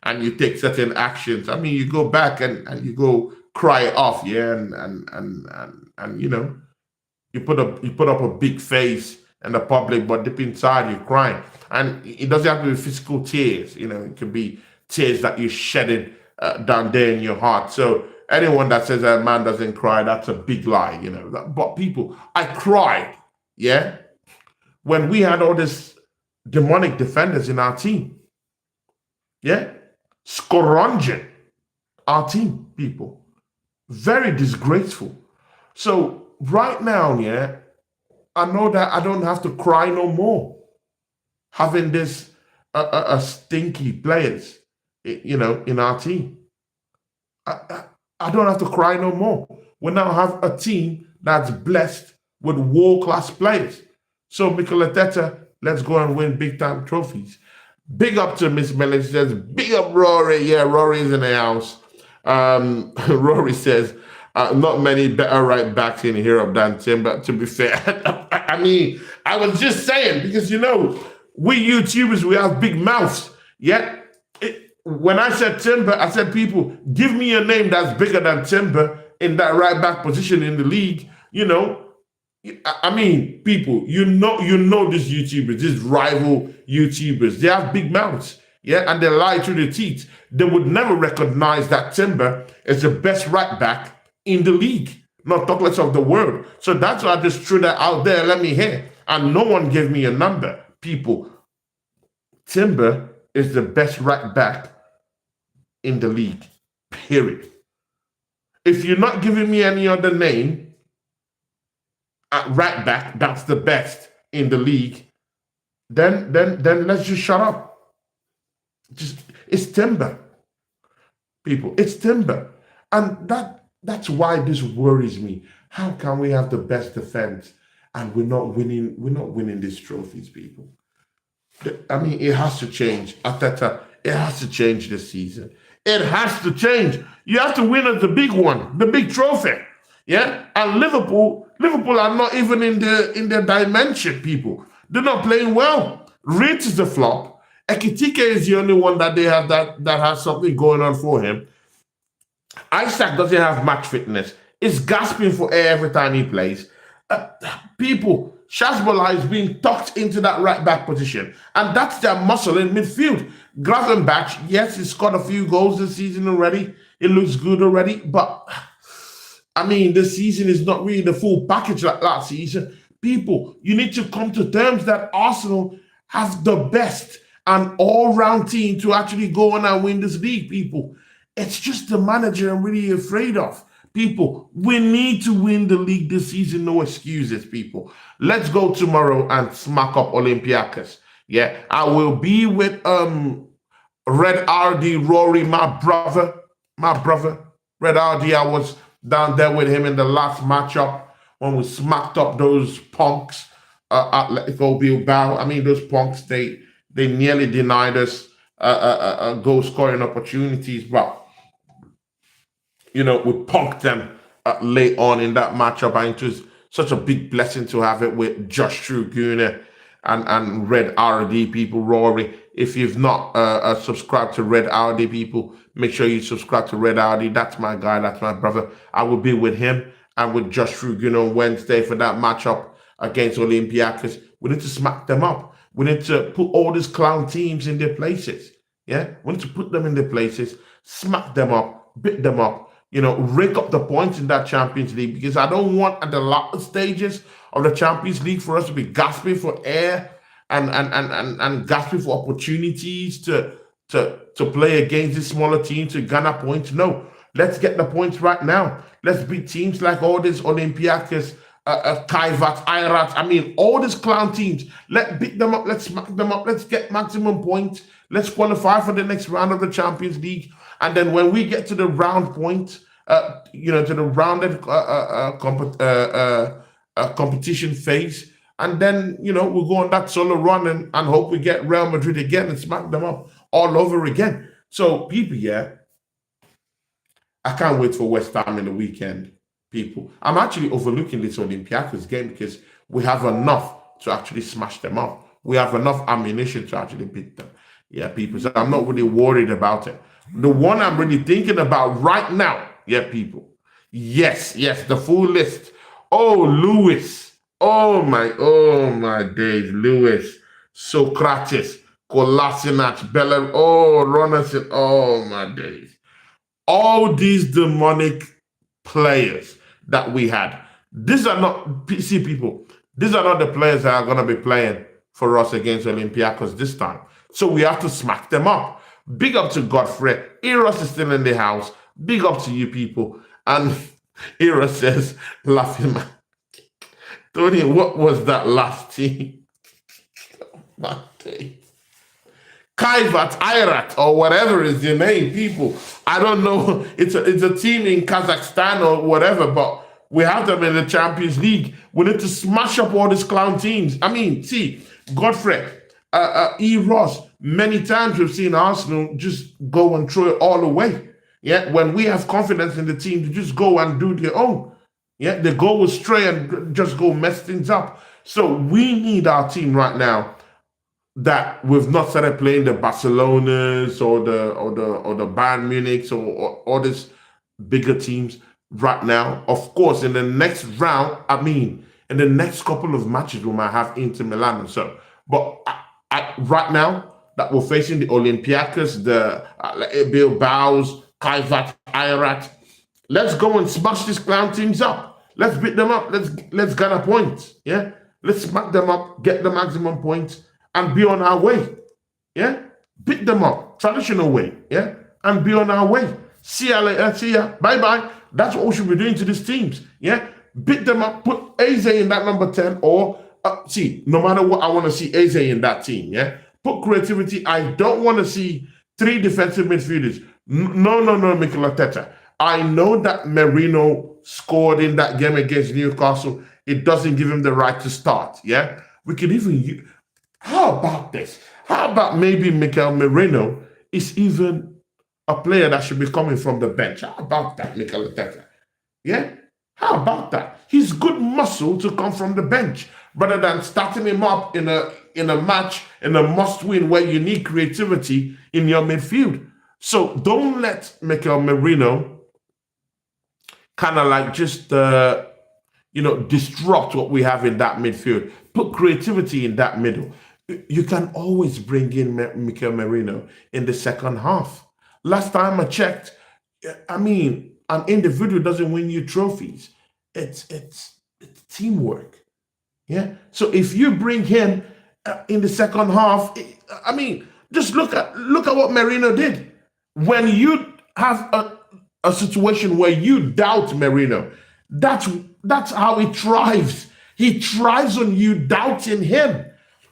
and you take certain actions, I mean, you go back and you go cry it off, yeah, and you know, you put up a big face in the public, but deep inside you're crying. And it doesn't have to be physical tears, you know, it can be tears that you're shedding down there in your heart. So anyone that says a man doesn't cry, that's a big lie, you know. But people, I cried, yeah, when we had all these demonic defenders in our team, yeah, scrounging our team, people. Very disgraceful. So right now, yeah, I know that I don't have to cry no more. Having this stinky players, you know, in our team. I don't have to cry no more. We now have a team that's blessed with world-class players. So Mikel Arteta, let's go and win big-time trophies. Big up to Miss Melly. She says, big up Rory. Yeah, Rory's in the house. Rory says, not many better right backs in Europe than Timber, to be fair. I mean, I was just saying, because, you know, we YouTubers, we have big mouths. Yet, when I said Timber, I said, people, give me a name that's bigger than Timber in that right back position in the league. You know, I mean, people, you know these YouTubers, these rival YouTubers, they have big mouths. Yeah, and they lie through the teeth. They would never recognize that Timber is the best right back in the league, not talk less of the world. So that's why I just threw that out there. Let me hear. And no one gave me a number. People, Timber is the best right back in the league, period. If you're not giving me any other name at right back, that's the best in the league, then let's just shut up. It's Timber, people. It's Timber, and that's why this worries me. How can we have the best defense and we're not winning? We're not winning these trophies, people. I mean, it has to change. Arteta, it has to change this season. It has to change. You have to win at the big one, the big trophy. Yeah, and Liverpool are not even in their dimension, people. They're not playing well. Reed is the flop. Ekitike is the only one that they have that has something going on for him. Isaac doesn't have match fitness. He's gasping for air every time he plays. People, Shazbola is being tucked into that right back position, and that's their muscle in midfield. Gravenbach, yes, he scored a few goals this season already. It looks good already, but I mean, this season is not really the full package like last season. People, you need to come to terms that Arsenal have the best and all-round team to actually go on and win this league, people. It's just the manager I'm really afraid of. People, we need to win the league this season. No excuses, people. Let's go tomorrow and smack up Olympiacos. Yeah, I will be with Red RD Rory, my brother. Red RD, I was down there with him in the last matchup when we smacked up those punks at Atletico Bilbao. I mean, those punks, they nearly denied us goal-scoring opportunities, but you know, we punked them late on in that matchup, and it was such a big blessing to have it with Josh Truguna and Red RD people. Rory, if you've not subscribed to Red RD people, make sure you subscribe to Red RD. That's my guy, that's my brother. I will be with him and with Josh Truguna on Wednesday for that matchup against Olympiacos. We need to smack them up. We need to put all these clown teams in their places. Yeah, we need to put them in their places, smack them up, beat them up, you know, rake up the points in that Champions League, because I don't want at the latter stages of the Champions League for us to be gasping for air and gasping for opportunities to play against these smaller teams to garner points. No, let's get the points right now. Let's beat teams like all these Olympiacos, Kaivat, Irat. I mean, all these clown teams. Let's beat them up. Let's smack them up. Let's get maximum points. Let's qualify for the next round of the Champions League. And then when we get to the round point, to the rounded competition phase, and then we'll go on that solo run and hope we get Real Madrid again and smack them up all over again. So people, I can't wait for West Ham in the weekend. People, I'm actually overlooking this Olympiacos game because we have enough to actually smash them up. We have enough ammunition to actually beat them. Yeah, people. So I'm not really worried about it. The one I'm really thinking about right now, people. Yes, the full list. Oh, Lewis. Oh my days. Lewis, Socrates, Kolasinac, Bella. Oh, Ronaldson. Oh my days. All these demonic players that we had. These are not PC people. These are not the players that are going to be playing for us against Olympiacos this time. So we have to smack them up. Big up to Godfrey. Eros is still in the house. Big up to you people. And Eros says, laughing man. Tony, what was that last team? My day. Kaivat, Irat, or whatever is your name, people. I don't know. It's a team in Kazakhstan or whatever, but we have them in the Champions League. We need to smash up all these clown teams. I mean, see, Godfrey, E. Ross, many times we've seen Arsenal just go and throw it all away. Yeah, when we have confidence in the team to just go and do their own. Yeah, they go astray and just go mess things up. So we need our team right now that we've not started playing the Barcelonas or the Bayern Munichs or all these bigger teams right now. Of course, in the next round, in the next couple of matches, we might have Inter Milan and so. But right now that we're facing the Olympiacos, the Bilbao's, Kaivat, Irat, let's go and smash these clown teams up. Let's beat them up. Let's get a point. Yeah, let's smack them up, get the maximum points, and be on our way. Yeah, beat them up, traditional way. Yeah, and be on our way. See ya later. See ya. Bye bye. That's what we should be doing to these teams. Yeah, beat them up. Put Eze in that number 10, or no matter what, I want to see Eze in that team. Yeah, put creativity. I don't want to see 3 defensive midfielders. No, Mikel Arteta. I know that Merino scored in that game against Newcastle. It doesn't give him the right to start. Yeah, we could even. How about this? How about maybe Mikel Merino is even a player that should be coming from the bench? How about that, Mikel Arteta? Yeah, how about that? He's good muscle to come from the bench rather than starting him up in a match, in a must-win where you need creativity in your midfield. So don't let Mikel Merino kind of like just disrupt what we have in that midfield. Put creativity in that middle. You can always bring in Mikel Merino in the second half. Last time I checked, an individual doesn't win you trophies. It's teamwork. Yeah. So if you bring him in the second half, just look at what Merino did. When you have a situation where you doubt Merino, that's how he thrives. He thrives on you doubting him.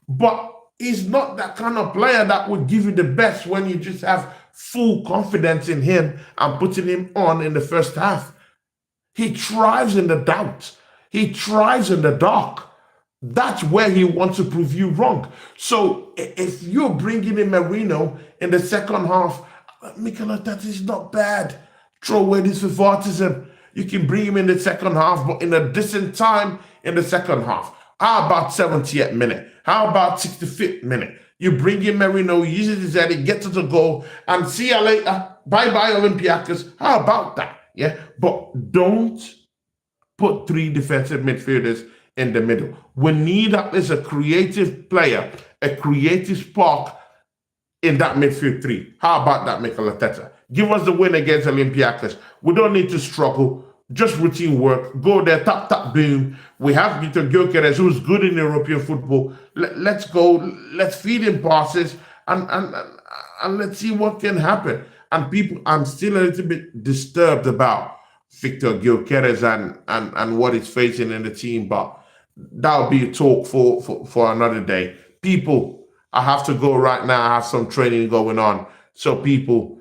But he's not that kind of player that would give you the best when you just have full confidence in him and putting him on in the first half. He thrives in the doubt. He thrives in the dark. That's where he wants to prove you wrong. So if you're bringing in Merino in the second half, Mikel Arteta is not bad. Throw away this favoritism. You can bring him in the second half, but in a decent time in the second half. How about 70th minute? How about 65th minute? You bring in Merino, he uses his head, he gets to the goal, and see you later. Bye-bye, Olympiacos. How about that? Yeah, but don't put 3 defensive midfielders in the middle. We need at least a creative player, a creative spark in that midfield 3. How about that, Mikel Arteta? Give us the win against Olympiacos. We don't need to struggle. Just routine work. Go there, tap, tap, boom. We have Vitor Gyökeres, who's good in European football. Let's go. Let's feed him passes and let's see what can happen. And people, I'm still a little bit disturbed about Vitor Gyökeres and what he's facing in the team, but that'll be a talk for another day. People, I have to go right now. I have some training going on. So people,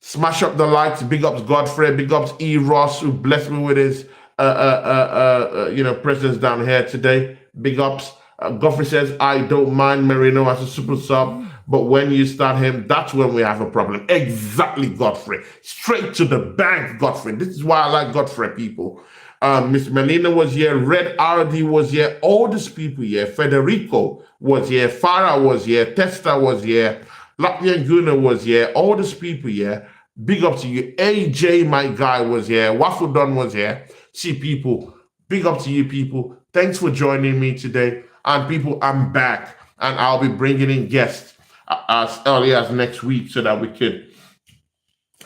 Smash up the likes. Big ups Godfrey. Big ups E. Ross, who blessed me with his presence down here today. Big ups. Godfrey says, I don't mind Merino as a super sub, but when you start him, that's when we have a problem. Exactly, Godfrey. Straight to the bank, Godfrey. This is why I like Godfrey, people. Miss Melina was here. Red RD was here. All these people here. Federico was here. Farah was here. Testa was here. Latvian Guna was here. All these people here. Big up to you. AJ, my guy, was here. Waffle Don was here. See, people, big up to you, people. Thanks for joining me today. And people, I'm back. And I'll be bringing in guests as early as next week so that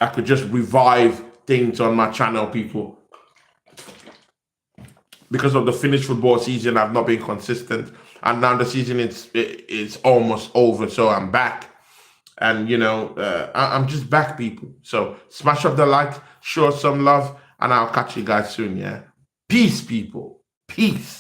I could just revive things on my channel, people. Because of the finished football season, I've not been consistent. And now the season is almost over, so I'm back. And, I'm just back, people. So smash up the like, show us some love, and I'll catch you guys soon, yeah? Peace, people. Peace.